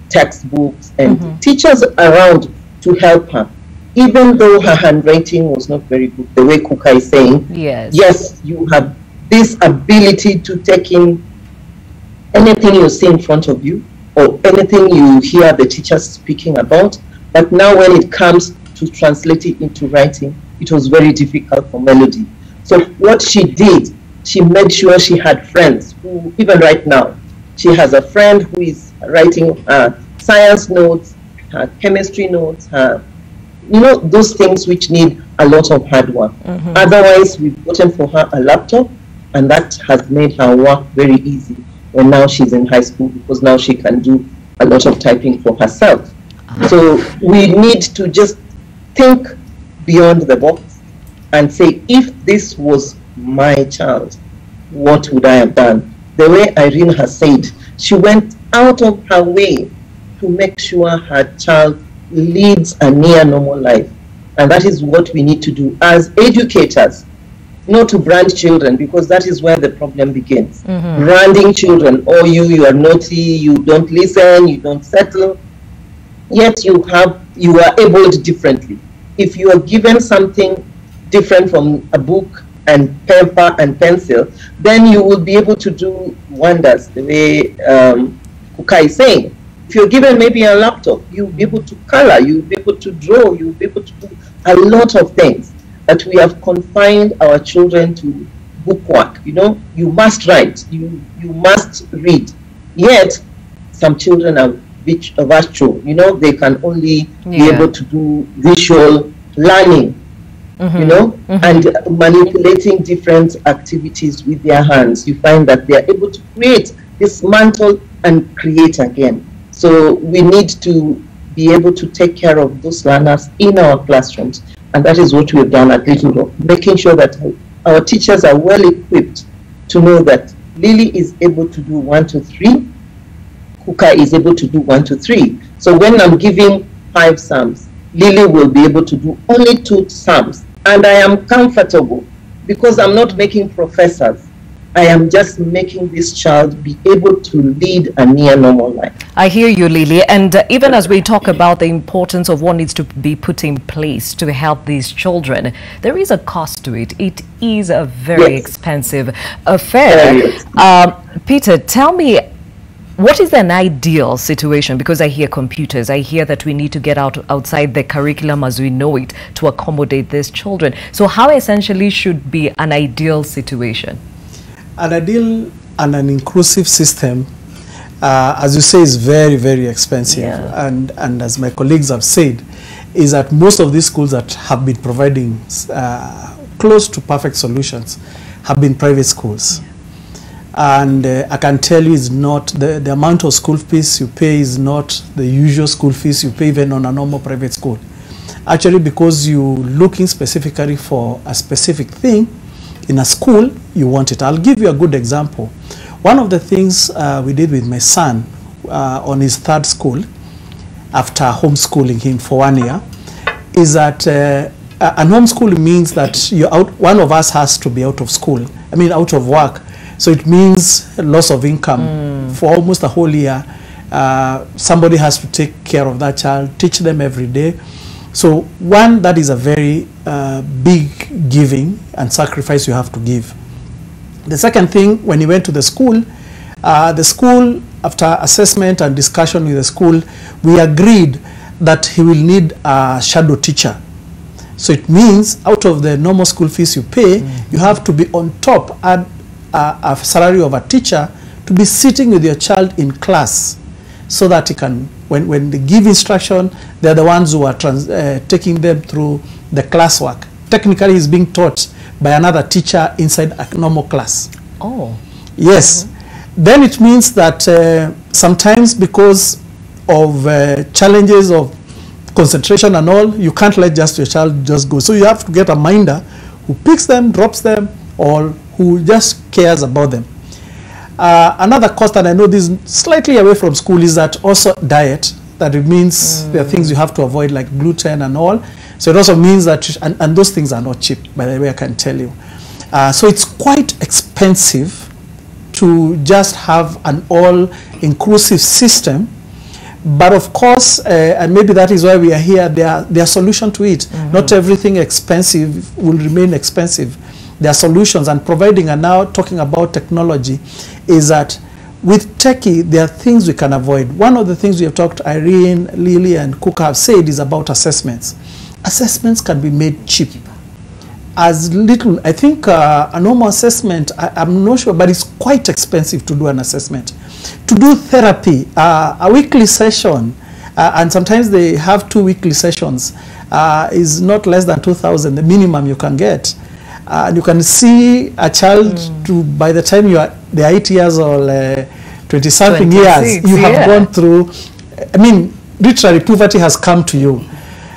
textbooks and teachers around to help her. Even though her handwriting was not very good, the way Kuka is saying, yes, you have this ability to take in anything you see in front of you, or anything you hear the teachers speaking about. But now when it comes to translate it into writing, it was very difficult for Melody. So what she did, she made sure she had friends who, even right now, she has a friend who is writing science notes, her chemistry notes, her, you know, those things which need a lot of hard work. Otherwise, we've gotten for her a laptop, and that has made her work very easy when now she's in high school, because now she can do a lot of typing for herself. So we need to just think beyond the box and say, if this was my child, what would I have done? The way Irene has said, she went out of her way to make sure her child leads a near normal life. And that is what we need to do as educators, not to brand children, because that is where the problem begins. Branding children, oh, you are naughty, you don't listen, you don't settle, yet you are abled differently. If you are given something different from a book and paper and pencil, then you will be able to do wonders, the way Kuka is saying. If you're given maybe a laptop, you'll be able to color, you'll be able to draw, you'll be able to do a lot of things. But we have confined our children to bookwork. You know, you must write, you must read. Yet, some children are virtual. You know, they can only be able to do visual learning. You know, and manipulating different activities with their hands. You find that they are able to create, dismantle, and create again. So we need to be able to take care of those learners in our classrooms. And that is what we have done at Little Rock, making sure that our teachers are well equipped to know that Lily is able to do 1, 2, 3, Kuka is able to do 1, 2, 3. So when I'm giving 5 sums, Lily will be able to do only 2 sums. And I am comfortable because I'm not making professors. I am just making this child be able to lead a near normal life. I hear you, Lily. And even as we talk about the importance of what needs to be put in place to help these children, there is a cost to it. It is a very expensive affair. Peter, tell me, what is an ideal situation? Because I hear computers, I hear that we need to get outside the curriculum as we know it to accommodate these children. So how essentially should be an ideal situation? An ideal and an inclusive system, as you say, is very, very expensive. And as my colleagues have said, is that most of these schools that have been providing close to perfect solutions have been private schools. And I can tell you, is not the amount of school fees you pay is not the usual school fees you pay even on a normal private school. Actually, because you're looking specifically for a specific thing in a school, you want it. I'll give you a good example. One of the things we did with my son on his 3rd school, after homeschooling him for 1 year, is that and homeschooling means that one of us has to be out of school, out of work. So it means loss of income for almost a whole year. Somebody has to take care of that child, teach them every day. So one, that is a very big giving and sacrifice you have to give. The second thing, when he went to the school, after assessment and discussion with the school, we agreed that he will need a shadow teacher. So it means out of the normal school fees you pay, you have to be on top at a salary of a teacher to be sitting with your child in class so that he can, when they give instruction, they're the ones who are taking them through the classwork. Technically, he's being taught by another teacher inside a normal class. Oh. Yes. Then it means that sometimes because of challenges of concentration and all, you can't let just your child just go. So you have to get a minder who picks them, drops them, or who just cares about them. Another cost, and I know this is slightly away from school, is that also diet. That it means there are things you have to avoid like gluten and all. So it also means that, and those things are not cheap, by the way, I can tell you. So it's quite expensive to just have an all-inclusive system. But of course, and maybe that is why we are here, there are solutions to it. Not everything expensive will remain expensive. There are solutions, and providing, and now talking about technology, is that with techie, there are things we can avoid. One of the things we have talked, Irene, Lily, and Kuka have said, is about assessments. Assessments can be made cheap. As little, I think a normal assessment, I'm not sure, but it's quite expensive to do an assessment. To do therapy, a weekly session, and sometimes they have 2 weekly sessions, is not less than 2,000, the minimum you can get. And you can see a child to, by the time they are 8 years or 20-something years, you have gone through, literally poverty has come to you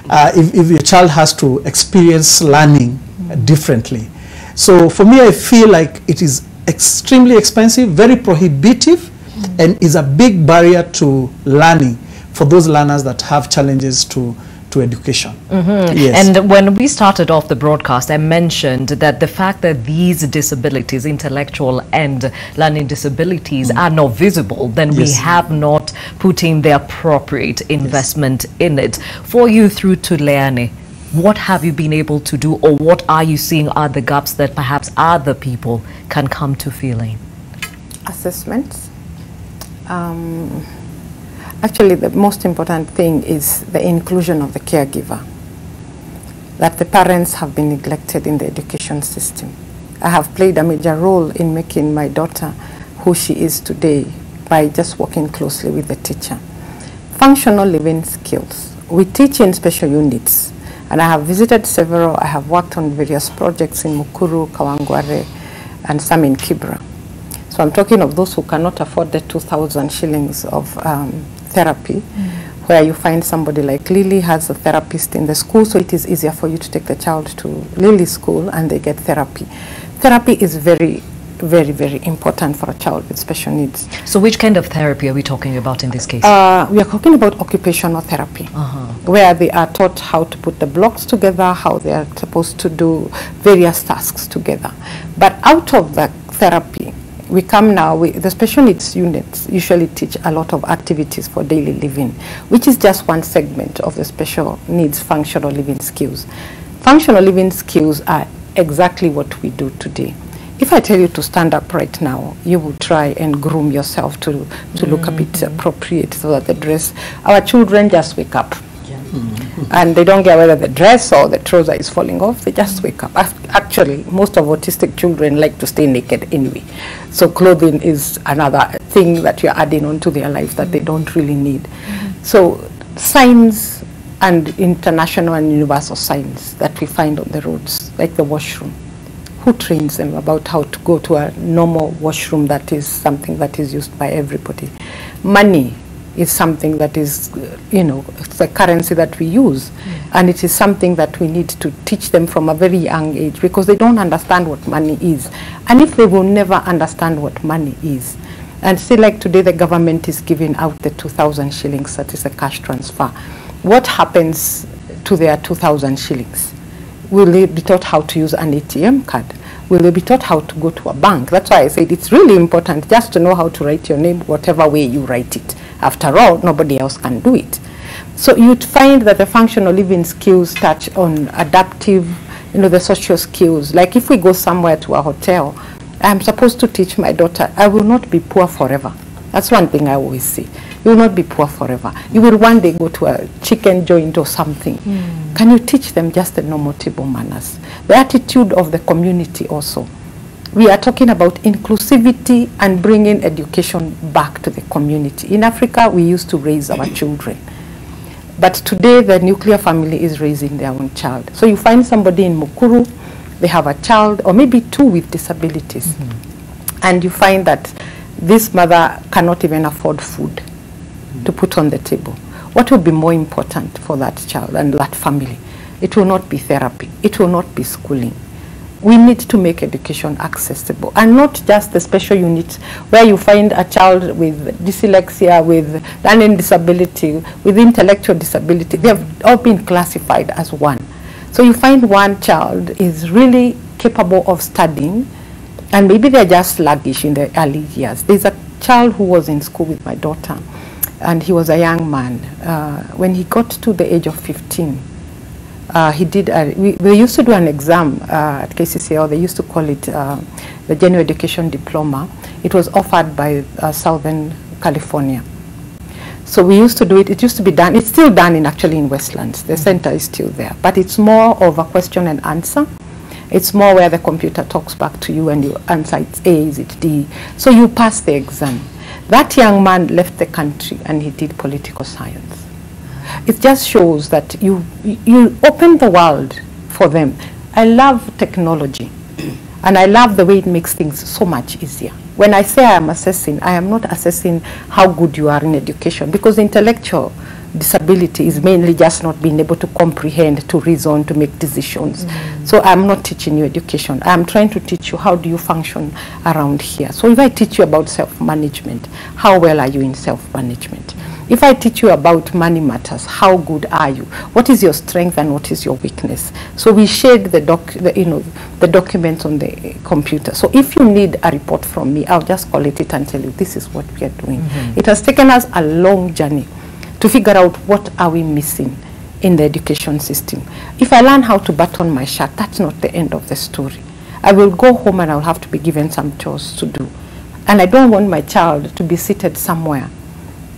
if your child has to experience learning differently. So for me, I feel like it is extremely expensive, very prohibitive, and is a big barrier to learning for those learners that have challenges to education. Yes. And when we started off the broadcast, I mentioned that the fact that these disabilities, intellectual and learning disabilities, are not visible, then we have not put in the appropriate investment in it. For you through Tuleane, what have you been able to do, or what are you seeing are the gaps that perhaps other people can come to feeling? Assessments. Actually, the most important thing is the inclusion of the caregiver, that the parents have been neglected in the education system. I have played a major role in making my daughter who she is today by just working closely with the teacher. Functional living skills. We teach in special units, and I have visited several. I have worked on various projects in Mukuru, Kawangware, and some in Kibra. So I'm talking of those who cannot afford the 2,000 shillings of therapy, where you find somebody like Lily has a therapist in the school, so it is easier for you to take the child to Lily's school and they get therapy. Therapy is very, very, very important for a child with special needs. So which kind of therapy are we talking about in this case? We are talking about occupational therapy, where they are taught how to put the blocks together, how they are supposed to do various tasks together. But out of the therapy, we come now, the special needs units usually teach a lot of activities for daily living, which is just one segment of the special needs functional living skills. Functional living skills are exactly what we do today. If I tell you to stand up right now, you will try and groom yourself to look a bit appropriate so that the dress, our children just wake up. And they don't care whether the dress or the trouser is falling off, they just wake up. Actually, most of autistic children like to stay naked anyway. So clothing is another thing that you're adding onto their life that they don't really need. So signs and international and universal signs that we find on the roads, like the washroom. Who trains them about how to go to a normal washroom that is something that is used by everybody? Money is something that is, it's a currency that we use. And it is something that we need to teach them from a very young age, because they don't understand what money is. And if they will never understand what money is, and say like today the government is giving out the 2,000 shillings, that is a cash transfer. What happens to their 2,000 shillings? Will they be taught how to use an ATM card? Will they be taught how to go to a bank? That's why I said it's really important just to know how to write your name, whatever way you write it. After all, nobody else can do it. So you'd find that the functional living skills touch on adaptive, the social skills. Like if we go somewhere to a hotel, I'm supposed to teach my daughter, I will not be poor forever. That's one thing I always say. You will not be poor forever. You will one day go to a chicken joint or something. Can you teach them just the normal table manners? The attitude of the community also. We are talking about inclusivity and bringing education back to the community. In Africa, we used to raise our children. But today, the nuclear family is raising their own child. So you find somebody in Mukuru, they have a child, or maybe two with disabilities. And you find that this mother cannot even afford food to put on the table. What will be more important for that child and that family? It will not be therapy. It will not be schooling. We need to make education accessible, and not just the special units where you find a child with dyslexia, with learning disability, with intellectual disability. They have all been classified as one. So you find one child is really capable of studying, and maybe they're just sluggish in the early years. There's a child who was in school with my daughter, and he was a young man. When he got to the age of 15, he did, we used to do an exam at KCCL. They used to call it the General Education Diploma. It was offered by Southern California. So we used to do it. It used to be done. It's still done actually in Westlands. The center is still there. But it's more of a question and answer. It's more where the computer talks back to you and you answer, it's A, is it D. So you pass the exam. That young man left the country and he did political science. It just shows that you open the world for them. I love technology, and I love the way it makes things so much easier. When I say I am assessing, I am not assessing how good you are in education, because intellectual disability is mainly just not being able to comprehend, to reason, to make decisions. So I'm not teaching you education. I'm trying to teach you how do you function around here. So if I teach you about self-management, how well are you in self-management? If I teach you about money matters, how good are you? What is your strength and what is your weakness? So we shared the documents on the computer. So if you need a report from me, I'll just collect it and tell you this is what we are doing. It has taken us a long journey to figure out what are we missing in the education system. If I learn how to button my shirt, that's not the end of the story. I will go home and I'll have to be given some chores to do. And I don't want my child to be seated somewhere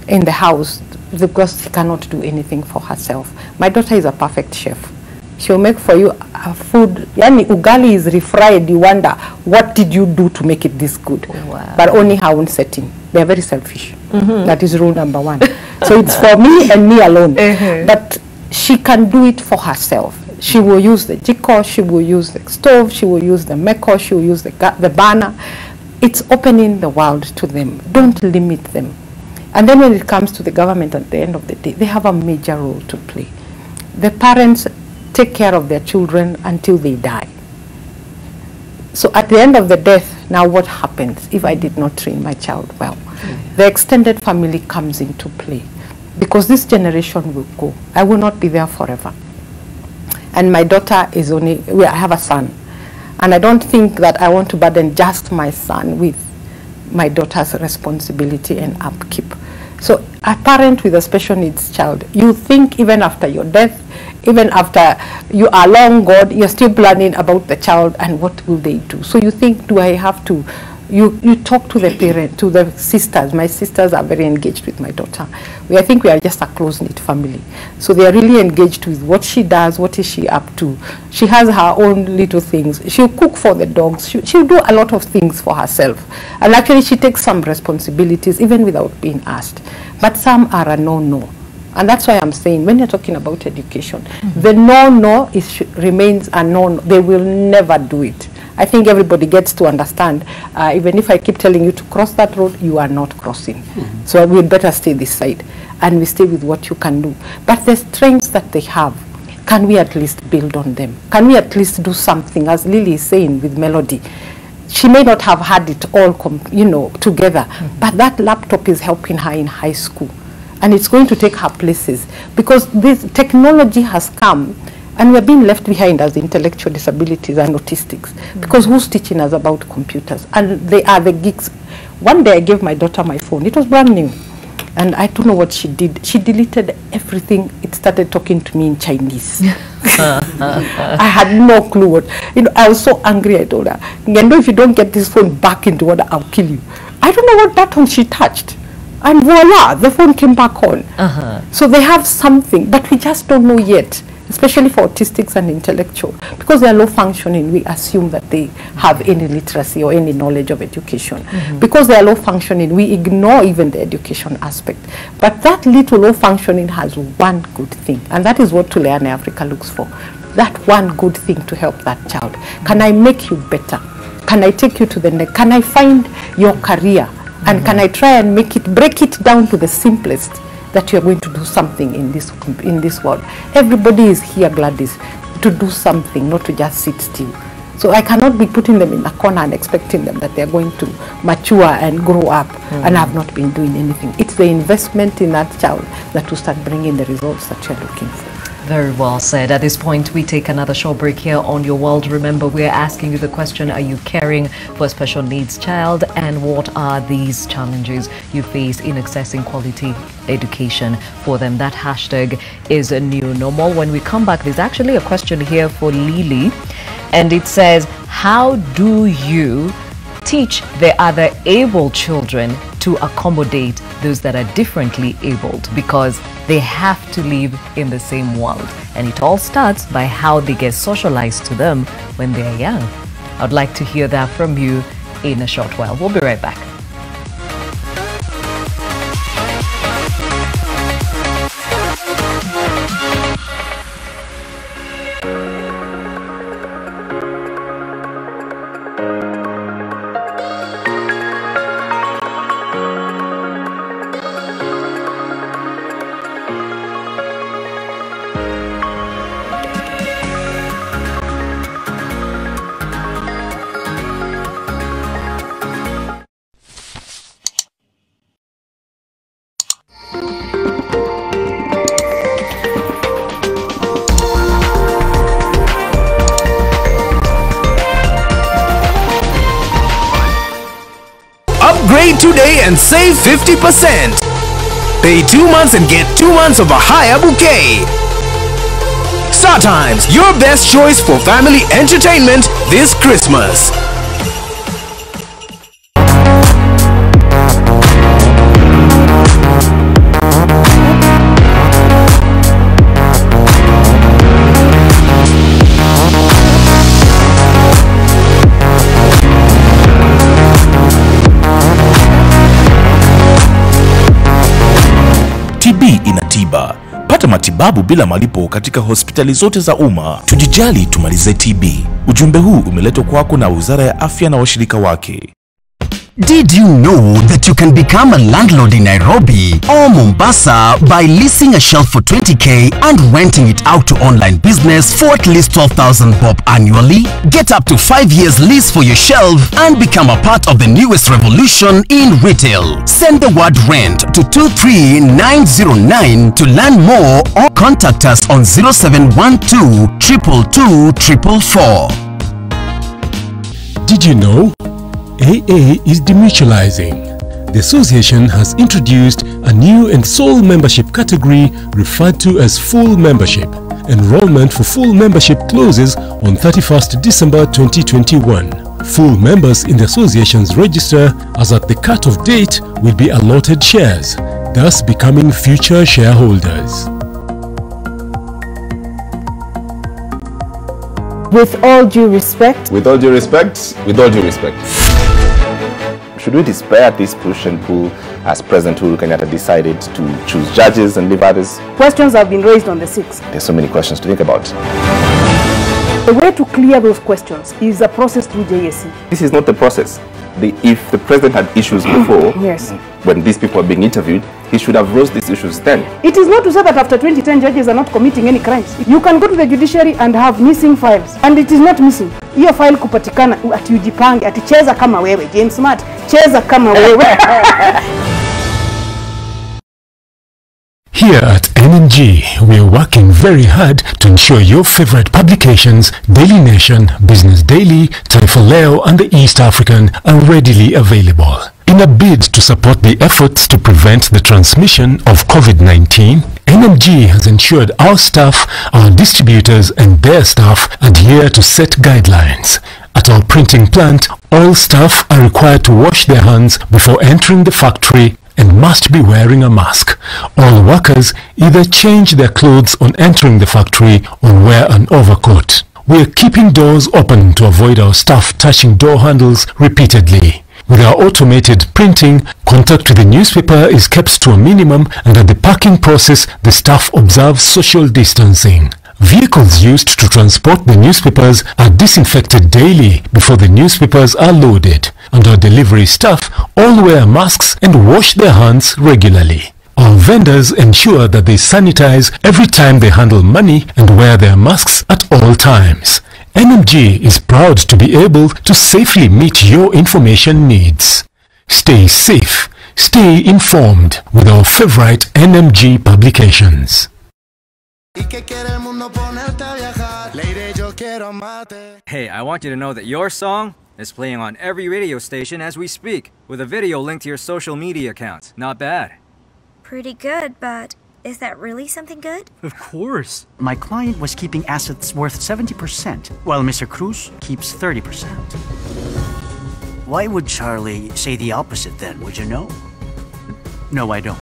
in the house because she cannot do anything for herself. My daughter is a perfect chef. She'll make for you a food. Yani ugali is refried. You wonder, what did you do to make it this good? Wow. But only her own setting. They're very selfish. That is rule number one. So it's for me and me alone. But she can do it for herself. She will use the jiko, she will use the stove, she will use the meko, she will use the burner. It's opening the world to them. Don't limit them. And then when it comes to the government at the end of the day, they have a major role to play. The parents take care of their children until they die. So at the end of the death, now what happens if I did not train my child well? The extended family comes into play because this generation will go. I will not be there forever. And my daughter is only, I have a son. And I don't think that I want to burden just my son with my daughter's responsibility and upkeep. So a parent with a special needs child, you think even after your death, even after you are long gone, you're still planning about the child and what will they do. So you think, do I have to, you talk to the parent, to the sisters. My sisters are very engaged with my daughter. I think we are just a close-knit family. So they are really engaged with what she does, what is she up to. She has her own little things. She'll cook for the dogs. She'll do a lot of things for herself. And actually she takes some responsibilities even without being asked. But some are a no-no. And that's why I'm saying, when you're talking about education, the no-no remains a no-no. They will never do it. I think everybody gets to understand, even if I keep telling you to cross that road, you are not crossing. So we'd better stay this side, and we stay with what you can do. But the strengths that they have, can we at least build on them? Can we at least do something, as Lily is saying with Melody? She may not have had it all, together, but that laptop is helping her in high school. And it's going to take her places because this technology has come and we're being left behind as intellectual disabilities and autistics because who's teaching us about computers? And they are the geeks. One day I gave my daughter my phone. It was brand new. And I don't know what she did. She deleted everything. It started talking to me in Chinese. I had no clue what. I was so angry. I told her, if you don't get this phone back into order, I'll kill you. I don't know what button she touched. And voila, the phone came back on. So they have something, but we just don't know yet, especially for autistics and intellectual. Because they are low functioning, we assume that they have any literacy or any knowledge of education. Because they are low functioning, we ignore even the education aspect. But that little low functioning has one good thing, and that is what Tuleane Africa looks for. That one good thing to help that child. Can I make you better? Can I take you to the next? Can I find your career? And can I try and break it down to the simplest, that you're going to do something in this world. Everybody is here, Gladys, to do something, not to just sit still. So I cannot be putting them in a corner and expecting them that they're going to mature and grow up and have not been doing anything. It's the investment in that child that will start bringing the results that you're looking for. Very well said. At this point, we take another short break here on Your World. Remember, we're asking you the question, are you caring for a special needs child? And what are these challenges you face in accessing quality education for them? That hashtag is a new normal. When we come back, there's actually a question here for Lily. And it says, how do you teach the other able children to accommodate those that are differently abled, because they have to live in the same world, and it all starts by how they get socialized to them when they are young? I'd like to hear that from you in a short while. We'll be right back. Upgrade today and save 50%. Pay 2 months and get 2 months of a higher bouquet. Star Times, your best choice for family entertainment this Christmas. matibabu bila malipo katika hospitali zote za umma. Tujijali, tumalize TB. Ujumbe huu umeletwa kwako na Wizara ya Afya na washirika wake. Did you know that you can become a landlord in Nairobi or Mombasa by leasing a shelf for 20k and renting it out to online business for at least 12,000 bob annually? Get up to 5 years lease for your shelf and become a part of the newest revolution in retail. Send the word rent to 23909 to learn more or contact us on 0712 222 444. Did you know? AA is demutualizing. The association has introduced a new and sole membership category referred to as full membership. Enrollment for full membership closes on 31st December 2021. Full members in the association's register as at the cut-off date will be allotted shares, thus becoming future shareholders. With all due respect. With all due respect. With all due respect. Should we despair at this push and pull as President Uhuru Kenyatta decided to choose judges and leave others? Questions have been raised on the 6th. There's so many questions to think about. The way to clear those questions is a process through JSC. This is not the process. If the President had issues before, yes, when these people were being interviewed, he should have raised these issues then. It is not to say that after 2010 judges are not committing any crimes. You can go to the judiciary and have missing files, and it is not missing. Hiyo file kupatikana ati ujipange ati cheza kama wewe James Smart, cheza kama wewe. Here at NMG, we are working very hard to ensure your favorite publications, Daily Nation, Business Daily, Taifa Leo and the East African are readily available. In a bid to support the efforts to prevent the transmission of COVID-19, NMG has ensured our staff, our distributors and their staff adhere to set guidelines. At our printing plant, all staff are required to wash their hands before entering the factory and must be wearing a mask. All workers either change their clothes on entering the factory or wear an overcoat. We are keeping doors open to avoid our staff touching door handles repeatedly. With our automated printing, contact with the newspaper is kept to a minimum, and at the packing process, the staff observe social distancing. Vehicles used to transport the newspapers are disinfected daily before the newspapers are loaded, and our delivery staff all wear masks and wash their hands regularly. Our vendors ensure that they sanitize every time they handle money and wear their masks at all times. NMG is proud to be able to safely meet your information needs. Stay safe, stay informed with our favorite NMG publications. Hey, I want you to know that your song is playing on every radio station as we speak, with a video linked to your social media accounts. Not bad. Pretty good, but is that really something good? Of course. My client was keeping assets worth 70%, while Mr. Cruz keeps 30%. Why would Charlie say the opposite then, would you know? No, I don't.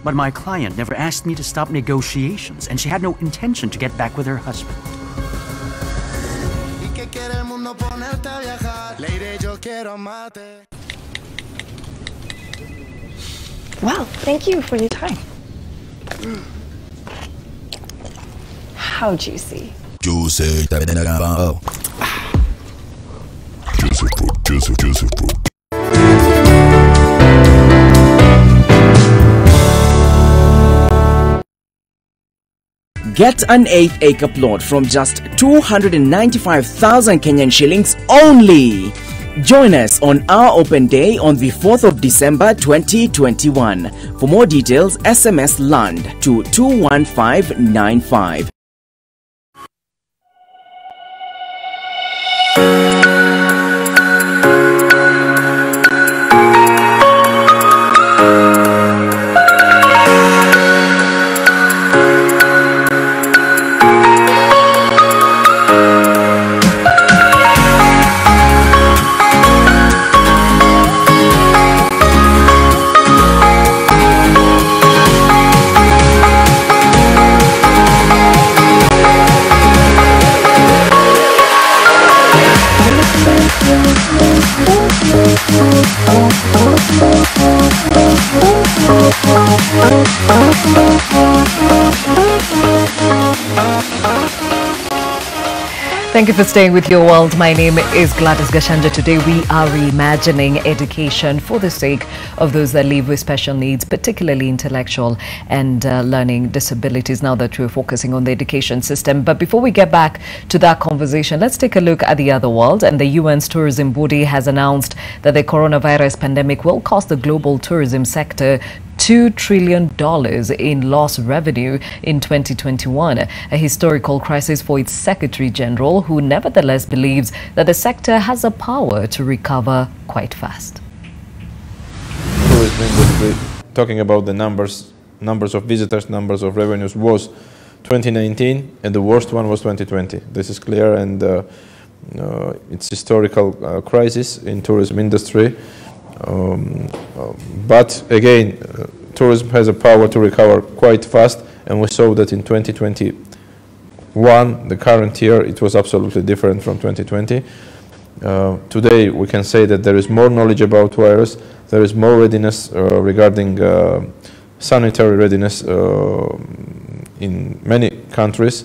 But my client never asked me to stop negotiations, and she had no intention to get back with her husband. Wow, thank you for your time. How juicy. Juicy. Juicy. Get an 8-acre plot from just 295,000 Kenyan shillings only. Join us on our open day on the 4th of December 2021. For more details, SMS LAND to 21595. Thank you for staying with Your World. My name is Gladys Gashanja. Today we are reimagining education for the sake of those that live with special needs, particularly intellectual and learning disabilities, now that we're focusing on the education system. But before we get back to that conversation, let's take a look at the other world. And the UN's tourism body has announced that the coronavirus pandemic will cost the global tourism sector $2 trillion in lost revenue in 2021, a historical crisis for its Secretary General, who nevertheless believes that the sector has the power to recover quite fast. Tourism industry, talking about the numbers of visitors, numbers of revenues, was 2019, and the worst one was 2020. This is clear, and it's historical crisis in tourism industry. But again, tourism has a power to recover quite fast, and we saw that in 2021, the current year, it was absolutely different from 2020. Today, we can say that there is more knowledge about virus, there is more readiness regarding sanitary readiness in many countries.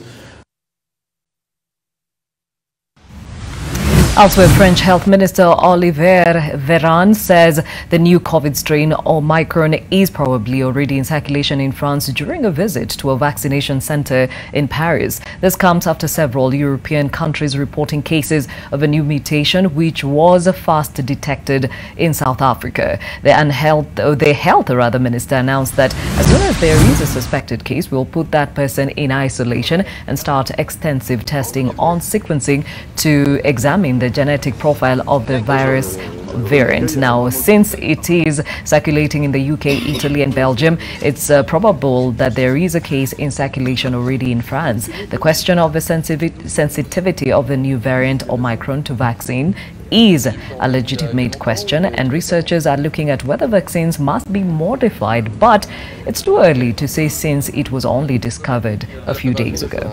Elsewhere, French Health Minister Olivier Véran says the new COVID strain Omicron is probably already in circulation in France during a visit to a vaccination center in Paris. This comes after several European countries reporting cases of a new mutation which was fast detected in South Africa. The health minister announced that as soon as there is a suspected case, we'll put that person in isolation and start extensive testing on sequencing to examine the genetic profile of the virus variant. Now, since it is circulating in the UK, Italy and Belgium, it's probable that there is a case in circulation already in France. The question of the sensitivity of the new variant Omicron to vaccine is a legitimate question, and researchers are looking at whether vaccines must be modified, but it's too early to say since it was only discovered a few days ago.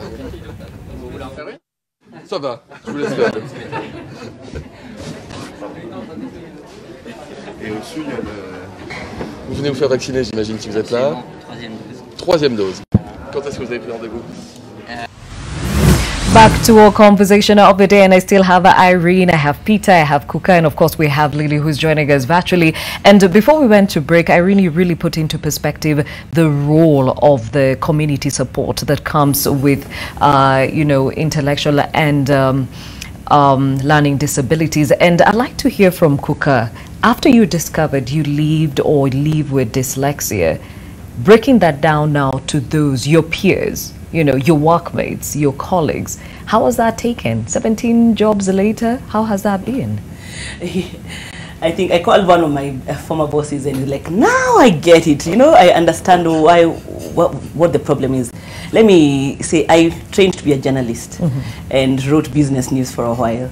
Ça va, je vous laisse faire. Et au-dessus, il y a le... Vous venez vous faire vacciner, j'imagine, si vous êtes là. Troisième dose. Quand est-ce que vous avez pris rendez-vous? Back to our conversation of the day, and I still have Irene, I have Peter, I have Kuka, and of course we have Lily, who's joining us virtually. And before we went to break, Irene, you really put into perspective the role of the community support that comes with, intellectual and learning disabilities. And I'd like to hear from Kuka. After you discovered you live with dyslexia, breaking that down now to those, your peers, your workmates, your colleagues, how was that taken? 17 jobs later, how has that been? I think I called one of my former bosses and he's like, now I get it. I understand what the problem is. Let me say, I trained to be a journalist and wrote business news for a while.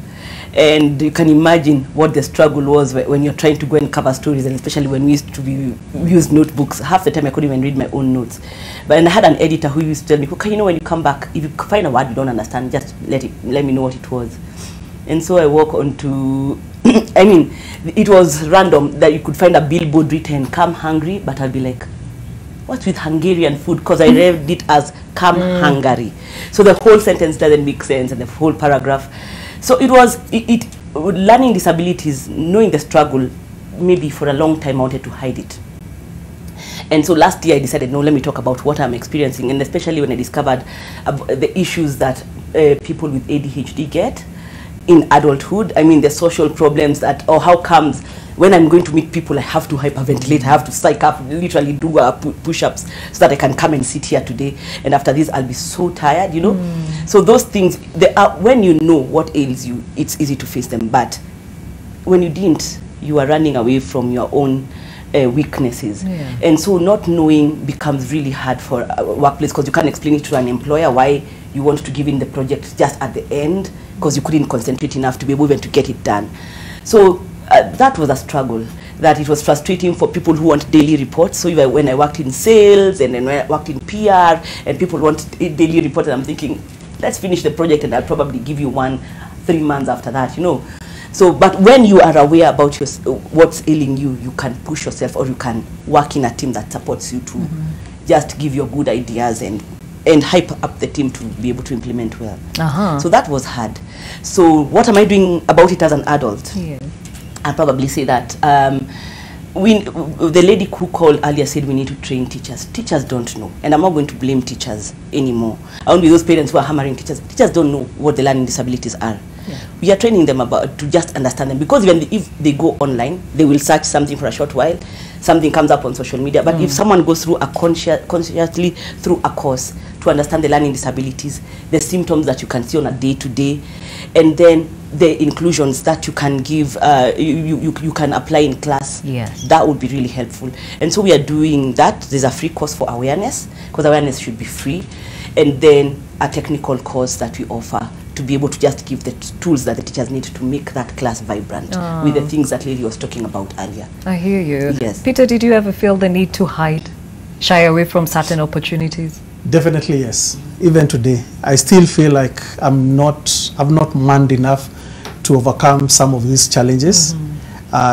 And you can imagine what the struggle was when you're trying to go and cover stories, and especially when we used to use notebooks. Half the time I couldn't even read my own notes. But I had an editor who used to tell me, okay, when you come back, if you find a word you don't understand, just let me know what it was. And so I walk on to, it was random that you could find a billboard written, come hungry, but I'll be like, what's with Hungarian food? Because I read it as come Hungary. So the whole sentence doesn't make sense, and the whole paragraph. So it was, learning disabilities, knowing the struggle, maybe for a long time I wanted to hide it. And so last year I decided, no, let me talk about what I'm experiencing, and especially when I discovered the issues that people with ADHD get in adulthood. The social problems that, how comes when I'm going to meet people I have to hyperventilate, I have to psych up, literally do push-ups so that I can come and sit here today, and after this I'll be so tired, So those things, when you know what ails you, it's easy to face them, but when you didn't, you are running away from your own weaknesses. And so not knowing becomes really hard for a workplace, because you can't explain it to an employer why you want to give in the project just at the end, because you couldn't concentrate enough to be able to get it done. So that was a struggle, that it was frustrating for people who want daily reports. So even when I worked in sales and then when I worked in PR and people want daily reports, and I'm thinking, let's finish the project and I'll probably give you 3 months after that, So, but when you are aware about what's ailing you, you can push yourself, or you can work in a team that supports you to just give your good ideas and and hype up the team to be able to implement well. Uh-huh. So that was hard. So what am I doing about it as an adult? Yeah. I'll probably say that the lady who called earlier said we need to train teachers. Teachers don't know, and I'm not going to blame teachers anymore. I won't be those parents who are hammering teachers. Teachers don't know what the learning disabilities are. Yeah. We are training them about to just understand them, because even if they go online, they will search something for a short while, something comes up on social media. But if someone goes through consciously through a course to understand the learning disabilities, the symptoms that you can see on a day-to-day, and then the inclusions that you can give, you can apply in class. Yes. That would be really helpful. And so we are doing that. There's a free course for awareness, because awareness should be free, and then a technical course that we offer to be able to just give the tools that the teachers need to make that class vibrant with the things that Lily was talking about earlier. I hear you. Yes. Peter, did you ever feel the need to shy away from certain opportunities? Definitely yes. Even today, I still feel like I'm not manned enough to overcome some of these challenges.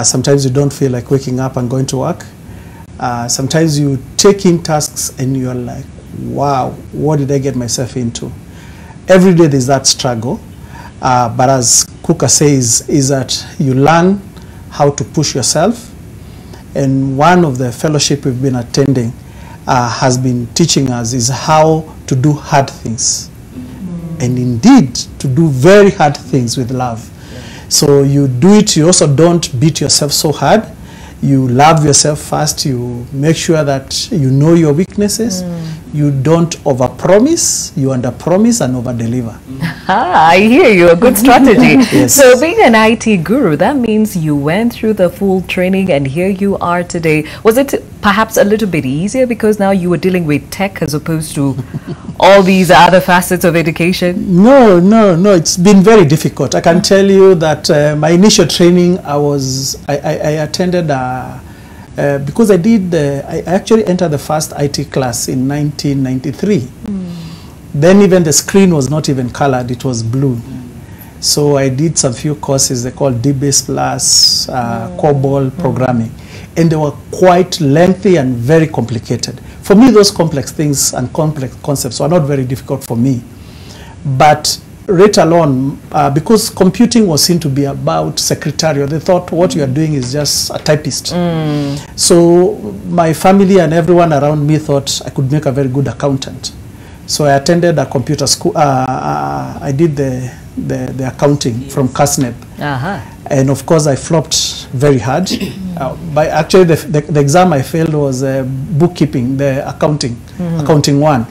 Sometimes you don't feel like waking up and going to work. Sometimes you take in tasks and you're like, wow, what did I get myself into? Every day there's that struggle. But as Kuka says, is that you learn how to push yourself. And one of the fellowship we've been attending has been teaching us is how to do hard things. And indeed, to do very hard things with love. So you do it, you also don't beat yourself so hard. You love yourself first, you make sure that you know your weaknesses. You don't overpromise, you underpromise and overdeliver. I hear you, a good strategy. Yes. So being an IT guru, that means you went through the full training and here you are today. Was it perhaps a little bit easier because now you were dealing with tech as opposed to all these other facets of education? No, it's been very difficult. I can tell you that my initial training, I attended because I actually entered the first IT class in 1993. Then even the screen was not even colored, it was blue. So I did some few courses, they called DBase Plus, COBOL programming. And they were quite lengthy and very complicated. For me, those complex things and complex concepts were not very difficult for me. But right alone, because computing was seen to be about secretarial, they thought what you are doing is just a typist. So my family and everyone around me thought I could make a very good accountant. So I attended a computer school. I did the accounting from CASNEP. And of course I flopped very hard. But actually the exam I failed was bookkeeping, the accounting one,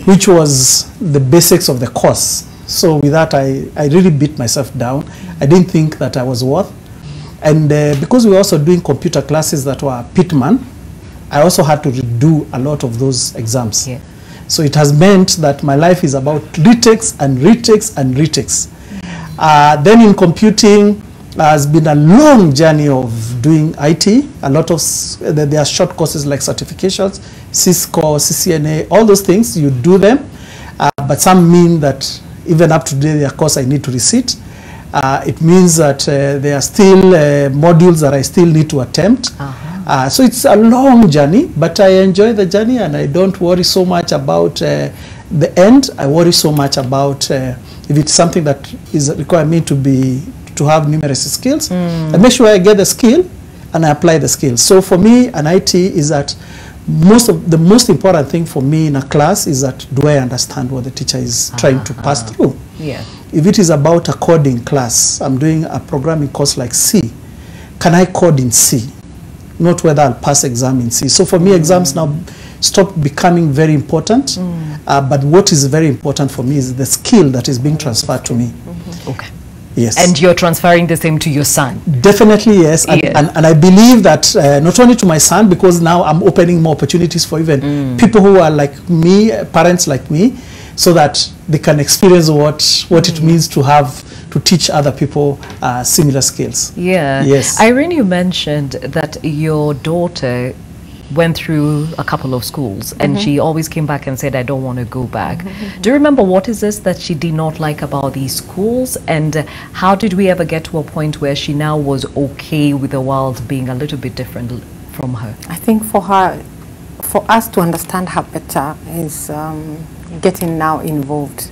which was the basics of the course. So with that, I really beat myself down. I didn't think that I was worth. And because we were also doing computer classes that were Pitman, I also had to redo a lot of those exams. Yeah. So it has meant that my life is about retakes and retakes and retakes. Then in computing, has been a long journey of doing IT. A lot of, there are short courses like certifications, Cisco, CCNA, all those things, you do them. But some mean that even up to today, of course, I need to resit. It means that there are still modules that I still need to attempt. So it's a long journey, but I enjoy the journey and I don't worry so much about the end. I worry so much about if it's something that is requiring me to have numeracy skills. I make sure I get the skill and I apply the skills. So for me, an IT is that the most important thing for me in a class is that do I understand what the teacher is trying to pass through? Yeah. If it is about a coding class, I'm doing a programming course like C. Can I code in C? Not whether I'll pass exam in C. So for me, exams now stop becoming very important. But what is very important for me is the skill that is being transferred to me. Okay. Yes. And you're transferring the same to your son? Definitely, yes. And, Yes. and I believe that not only to my son, because now I'm opening more opportunities for even people who are like me, parents like me, so that they can experience what it means to teach other people similar skills. Yeah. Yes. Irene, you mentioned that your daughter went through a couple of schools and she always came back and said, I don't want to go back. Do you remember what is this that she did not like about these schools, and how did we ever get to a point where she now was okay with the world being a little bit different from her? I think for her, for us to understand her better is getting now involved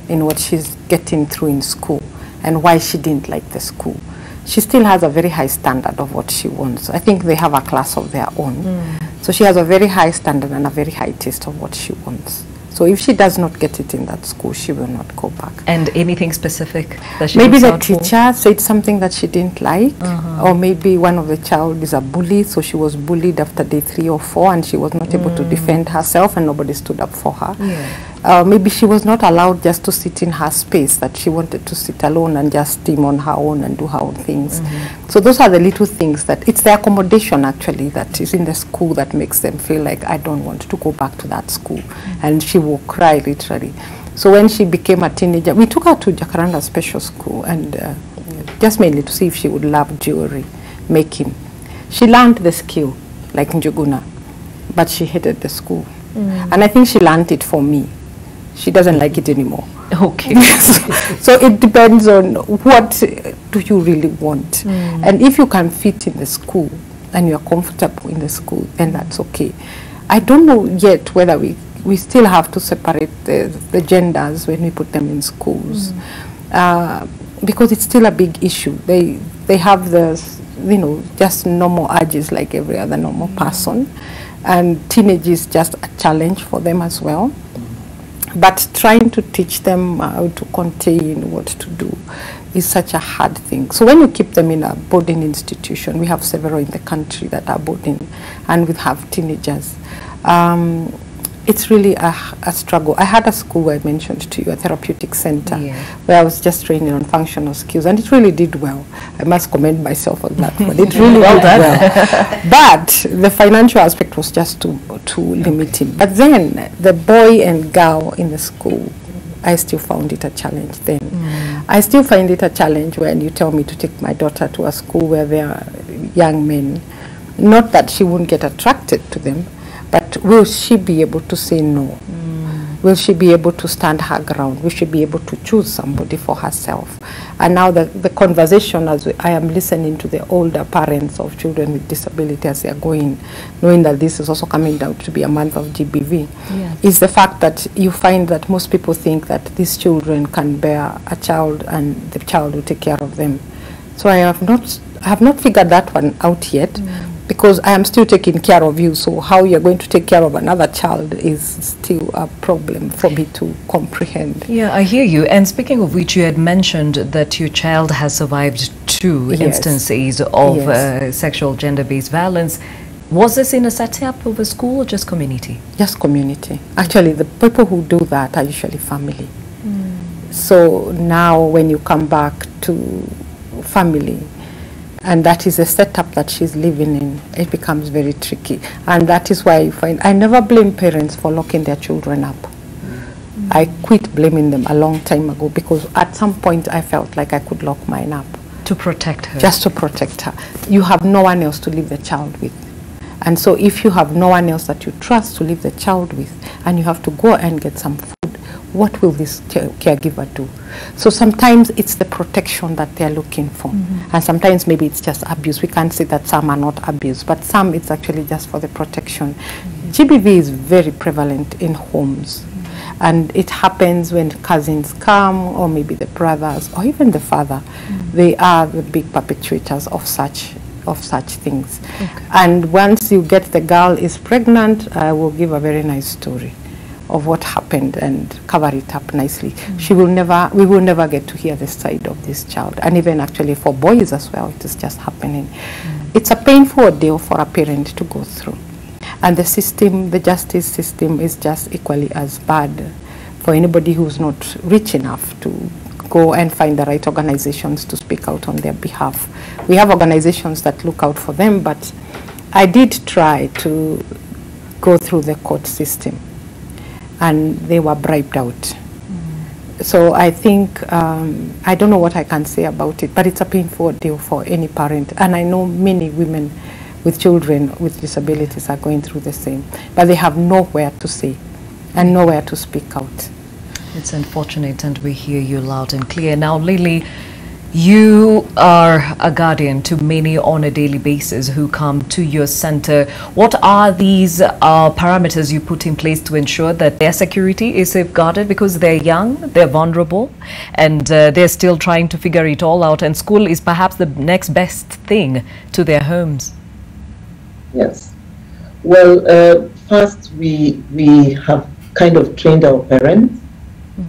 in what she's getting through in school and why she didn't like the school. She still has a very high standard of what she wants. I think they have a class of their own. So she has a very high standard and a very high taste of what she wants. So if she does not get it in that school, she will not go back. And anything specific that she maybe looks the out for? teacher said something that she didn't like, or maybe one of the child is a bully, so she was bullied after day 3 or 4 and she was not able to defend herself and nobody stood up for her. Maybe she was not allowed just to sit in her space, that she wanted to sit alone and just steam on her own and do her own things. So those are the little things that, it's the accommodation actually that is in the school that makes them feel like, I don't want to go back to that school. And she will cry literally. So when she became a teenager, we took her to Jacaranda Special School and just mainly to see if she would love jewelry making. She learned the skill like Njuguna, but she hated the school. And I think she learned it for me. She doesn't like it anymore. Okay. So it depends on what do you really want. And if you can fit in the school and you're comfortable in the school, then that's okay. I don't know yet whether we still have to separate the genders when we put them in schools. Because it's still a big issue. They have the, you know, just normal urges like every other normal person. And teenage is just a challenge for them as well. But trying to teach them how to contain what to do is such a hard thing. So when you keep them in a boarding institution, we have several in the country that are boarding, and we have teenagers. It's really a struggle. I had a school where I mentioned to you, a therapeutic center, where I was just training on functional skills, and it really did well. I must commend myself on that one. It really did well. But the financial aspect was just too limiting. But then the boy and girl in the school, I still found it a challenge then. I still find it a challenge when you tell me to take my daughter to a school where there are young men. Not that she won't get attracted to them, but will she be able to say no? Will she be able to stand her ground? Will she be able to choose somebody for herself? And now the conversation, as I am listening to the older parents of children with disability as they are going, knowing that this is also coming down to be a month of GBV, is the fact that you find that most people think that these children can bear a child and the child will take care of them. So I have not figured that one out yet. Because I am still taking care of you, so how you're going to take care of another child is still a problem for me to comprehend. Yeah, I hear you. And speaking of which, you had mentioned that your child has survived 2 instances of sexual gender-based violence. Was this in a setup of a school or just community? Just community. Actually, the people who do that are usually family. So now when you come back to family, and that is the setup that she's living in, it becomes very tricky. And that is why I find, I never blame parents for locking their children up. I quit blaming them a long time ago because at some point I felt like I could lock mine up. To protect her? Just to protect her. You have no one else to leave the child with. And so if you have no one else that you trust to leave the child with, and you have to go and get some food, what will this caregiver do? So sometimes it's the protection that they're looking for. And sometimes maybe it's just abuse. We can't say that some are not abuse, but some it's actually just for the protection. GBV is very prevalent in homes. And it happens when cousins come, or maybe the brothers, or even the father. They are the big perpetrators of such things. And once you get the girl is pregnant, I will give a very nice story of what happened and cover it up nicely. We will never get to hear the side of this child. And even actually for boys as well, it is just happening. It's a painful ordeal for a parent to go through. And the system, the justice system, is just equally as bad for anybody who's not rich enough to go and find the right organizations to speak out on their behalf. We have organizations that look out for them, but I did try to go through the court system, and they were bribed out. So I think, I don't know what I can say about it, but it's a painful deal for any parent. And I know many women with children with disabilities are going through the same, but they have nowhere to say and nowhere to speak out. It's unfortunate, and we hear you loud and clear. Now, Lily, You are a guardian to many on a daily basis who come to your center. What are these parameters you put in place to ensure that their security is safeguarded, because they're young, they're vulnerable, and they're still trying to figure it all out, and school is perhaps the next best thing to their homes? Yes. Well, first we have kind of trained our parents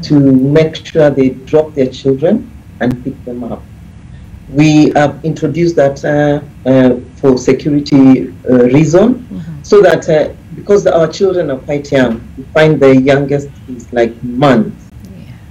to make sure they drop their children and pick them up. We have introduced that for security reason, so that because our children are quite young, we find the youngest is like months,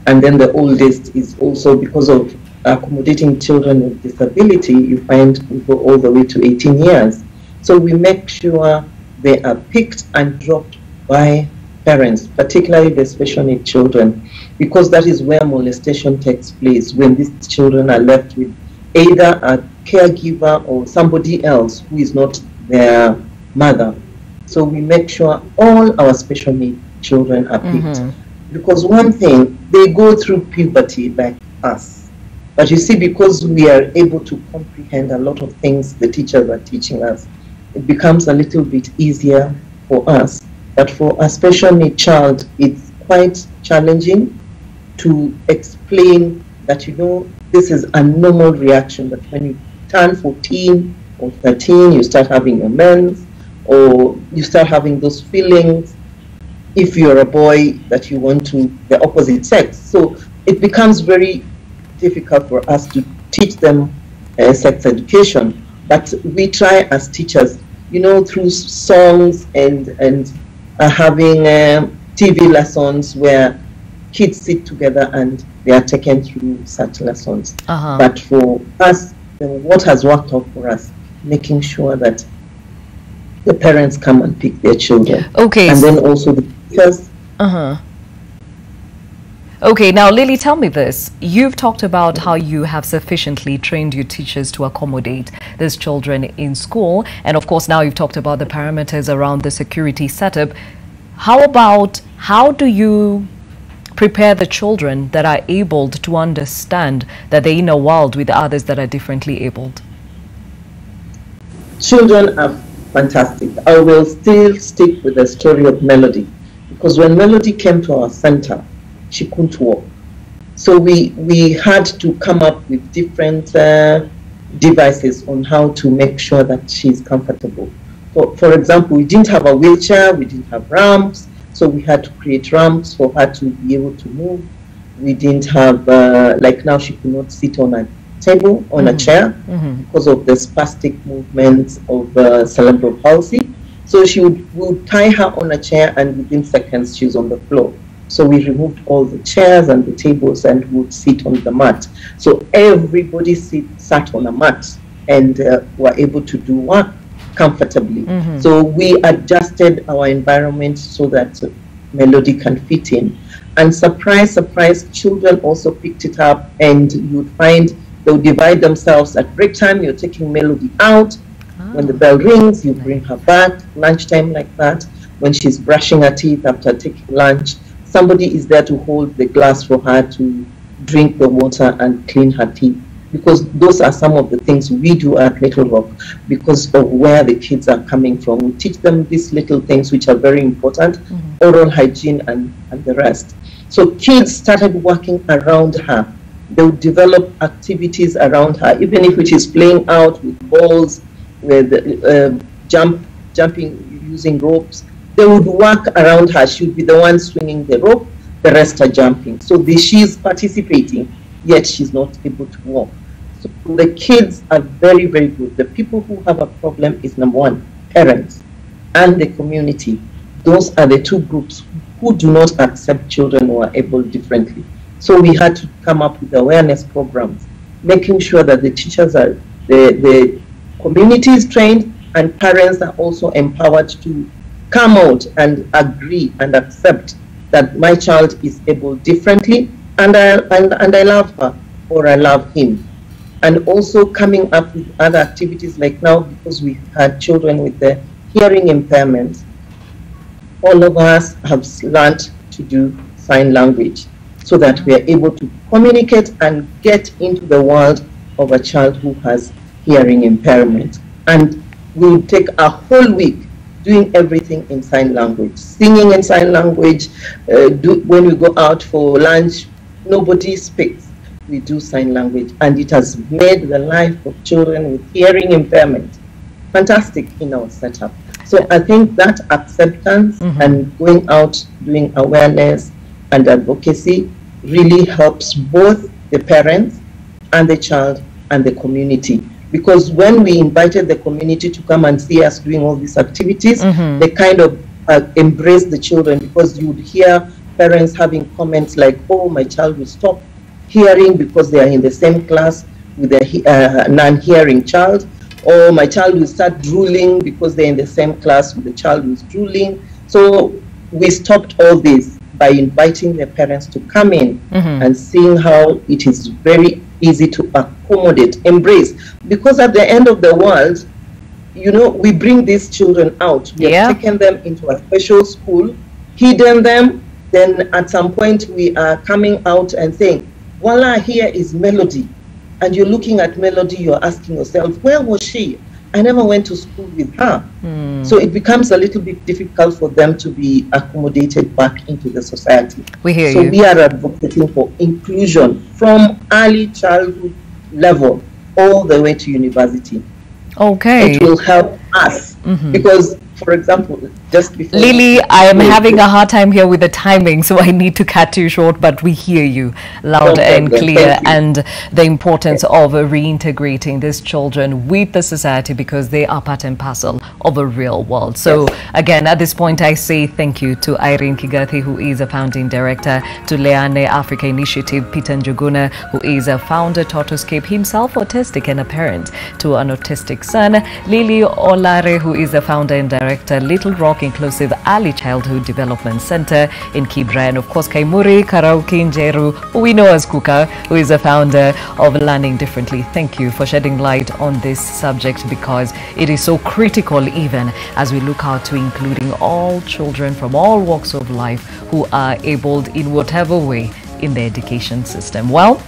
and then the oldest is also, because of accommodating children with disability, you find we go all the way to 18 years. So we make sure they are picked and dropped by parents, particularly the special need children, because that is where molestation takes place, when these children are left with either a caregiver or somebody else who is not their mother. So we make sure all our special need children are picked. Because one thing, they go through puberty like us. But you see, because we are able to comprehend a lot of things the teachers are teaching us, it becomes a little bit easier for us. But for a special need child, it's quite challenging to explain that, you know, this is a normal reaction, that when you turn 14 or 13, you start having your mens, or you start having those feelings, if you're a boy, that you want to the opposite sex. So it becomes very difficult for us to teach them sex education. But we try as teachers, you know, through songs and having TV lessons where kids sit together and they are taken through such lessons. But for us, what has worked out for us, making sure that the parents come and pick their children. Okay. And then also the teachers. Okay, now Lily, tell me this. You've talked about how you have sufficiently trained your teachers to accommodate these children in school. And of course, now you've talked about the parameters around the security setup. How about, how do you prepare the children that are abled to understand that they're in a world with others that are differently abled? Children are fantastic. I will still stick with the story of Melody, because when Melody came to our center, she couldn't walk. So we had to come up with different devices on how to make sure that she's comfortable. For example, we didn't have a wheelchair, we didn't have ramps, so we had to create ramps for her to be able to move. We didn't have, like now she could not sit on a table, on a chair, because of the spastic movements of cerebral palsy. So we would tie her on a chair, and within seconds she's on the floor. So we removed all the chairs and the tables and would sit on the mat. So everybody sat on a mat and were able to do work comfortably. So we adjusted our environment so that Melody can fit in. And surprise, surprise, children also picked it up, and you would find they'll divide themselves at break time. You're taking Melody out. When the bell rings, you bring her back, lunchtime like that. When she's brushing her teeth after taking lunch, somebody is there to hold the glass for her to drink the water and clean her teeth. Because those are some of the things we do at Little Rock, because of where the kids are coming from. We teach them these little things which are very important, oral hygiene and the rest. So kids started working around her. They would develop activities around her, even if it is playing out with balls, with jumping using ropes. They would work around her. She would be the one swinging the rope, the rest are jumping. So she's participating, yet she's not able to walk. So the kids are very, very good. The people who have a problem is, number one, parents and the community. Those are the two groups who do not accept children who are able differently. So we had to come up with awareness programs, making sure that the teachers are, the community is trained, and parents are also empowered to come out and agree and accept that my child is able differently, and I love her, or I love him. And also coming up with other activities, like now, because we had children with the hearing impairments, all of us have learned to do sign language. so that we are able to communicate and get into the world of a child who has hearing impairment. And we'll take a whole week doing everything in sign language, singing in sign language. When we go out for lunch, nobody speaks. We do sign language, and it has made the life of children with hearing impairment fantastic in our setup. So I think that acceptance and going out doing awareness and advocacy really helps both the parents and the child and the community. Because when we invited the community to come and see us doing all these activities, they kind of embraced the children, because you would hear parents having comments like, oh, my child will stop hearing because they are in the same class with a non-hearing child, or my child will start drooling because they're in the same class with the child who's drooling. So we stopped all this by inviting the parents to come in and seeing how it is very easy to accommodate, embrace. Because at the end of the world, you know, we bring these children out. We have taken them into a special school, hidden them. Then at some point we are coming out and saying, voila, here is Melody. And you're looking at Melody, you're asking yourself, where was she? I never went to school with her. So it becomes a little bit difficult for them to be accommodated back into the society. We hear so you. We are advocating for inclusion from early childhood level all the way to university. Okay. It will help us because, for example, just before... Lily, I am having a hard time here with the timing, so I need to cut you short, but we hear you loud and clear, and the importance of reintegrating these children with the society, because they are part and parcel of a real world. So again, at this point, I say thank you to Irene Kigathi, who is a founding director, to Leane Africa Initiative, Peter Njuguna, who is a founder, Tortoiscape, himself autistic and a parent to an autistic son, Lily Olare, who is a founder and director, Little Rock Inclusive Early Childhood Development Center in Kibra, and of course Kaimuri Karauki Njeru, who we know as Kuka, who is a founder of Learning Differently. Thank you for shedding light on this subject, because it is so critical, even as we look out to including all children from all walks of life who are abled in whatever way in the education system. Well,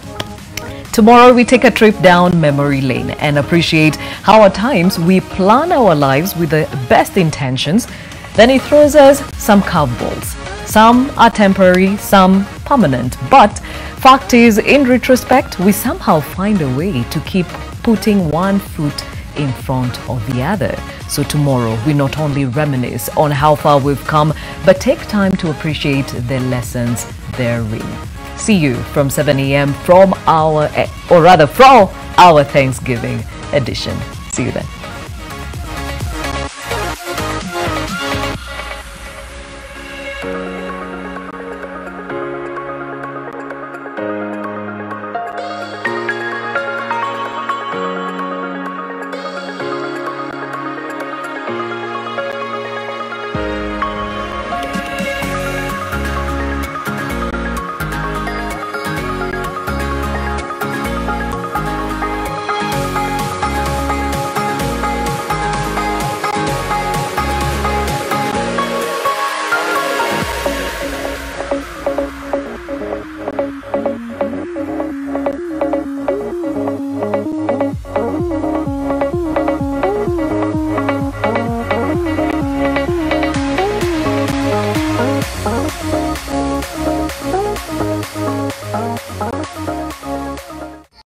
tomorrow we take a trip down memory lane and appreciate how at times we plan our lives with the best intentions, then it throws us some curveballs. Some are temporary, some permanent. But fact is, in retrospect, we somehow find a way to keep putting one foot in front of the other. So tomorrow we not only reminisce on how far we've come, but take time to appreciate the lessons therein. See you from 7 a.m. from our Thanksgiving edition. See you then.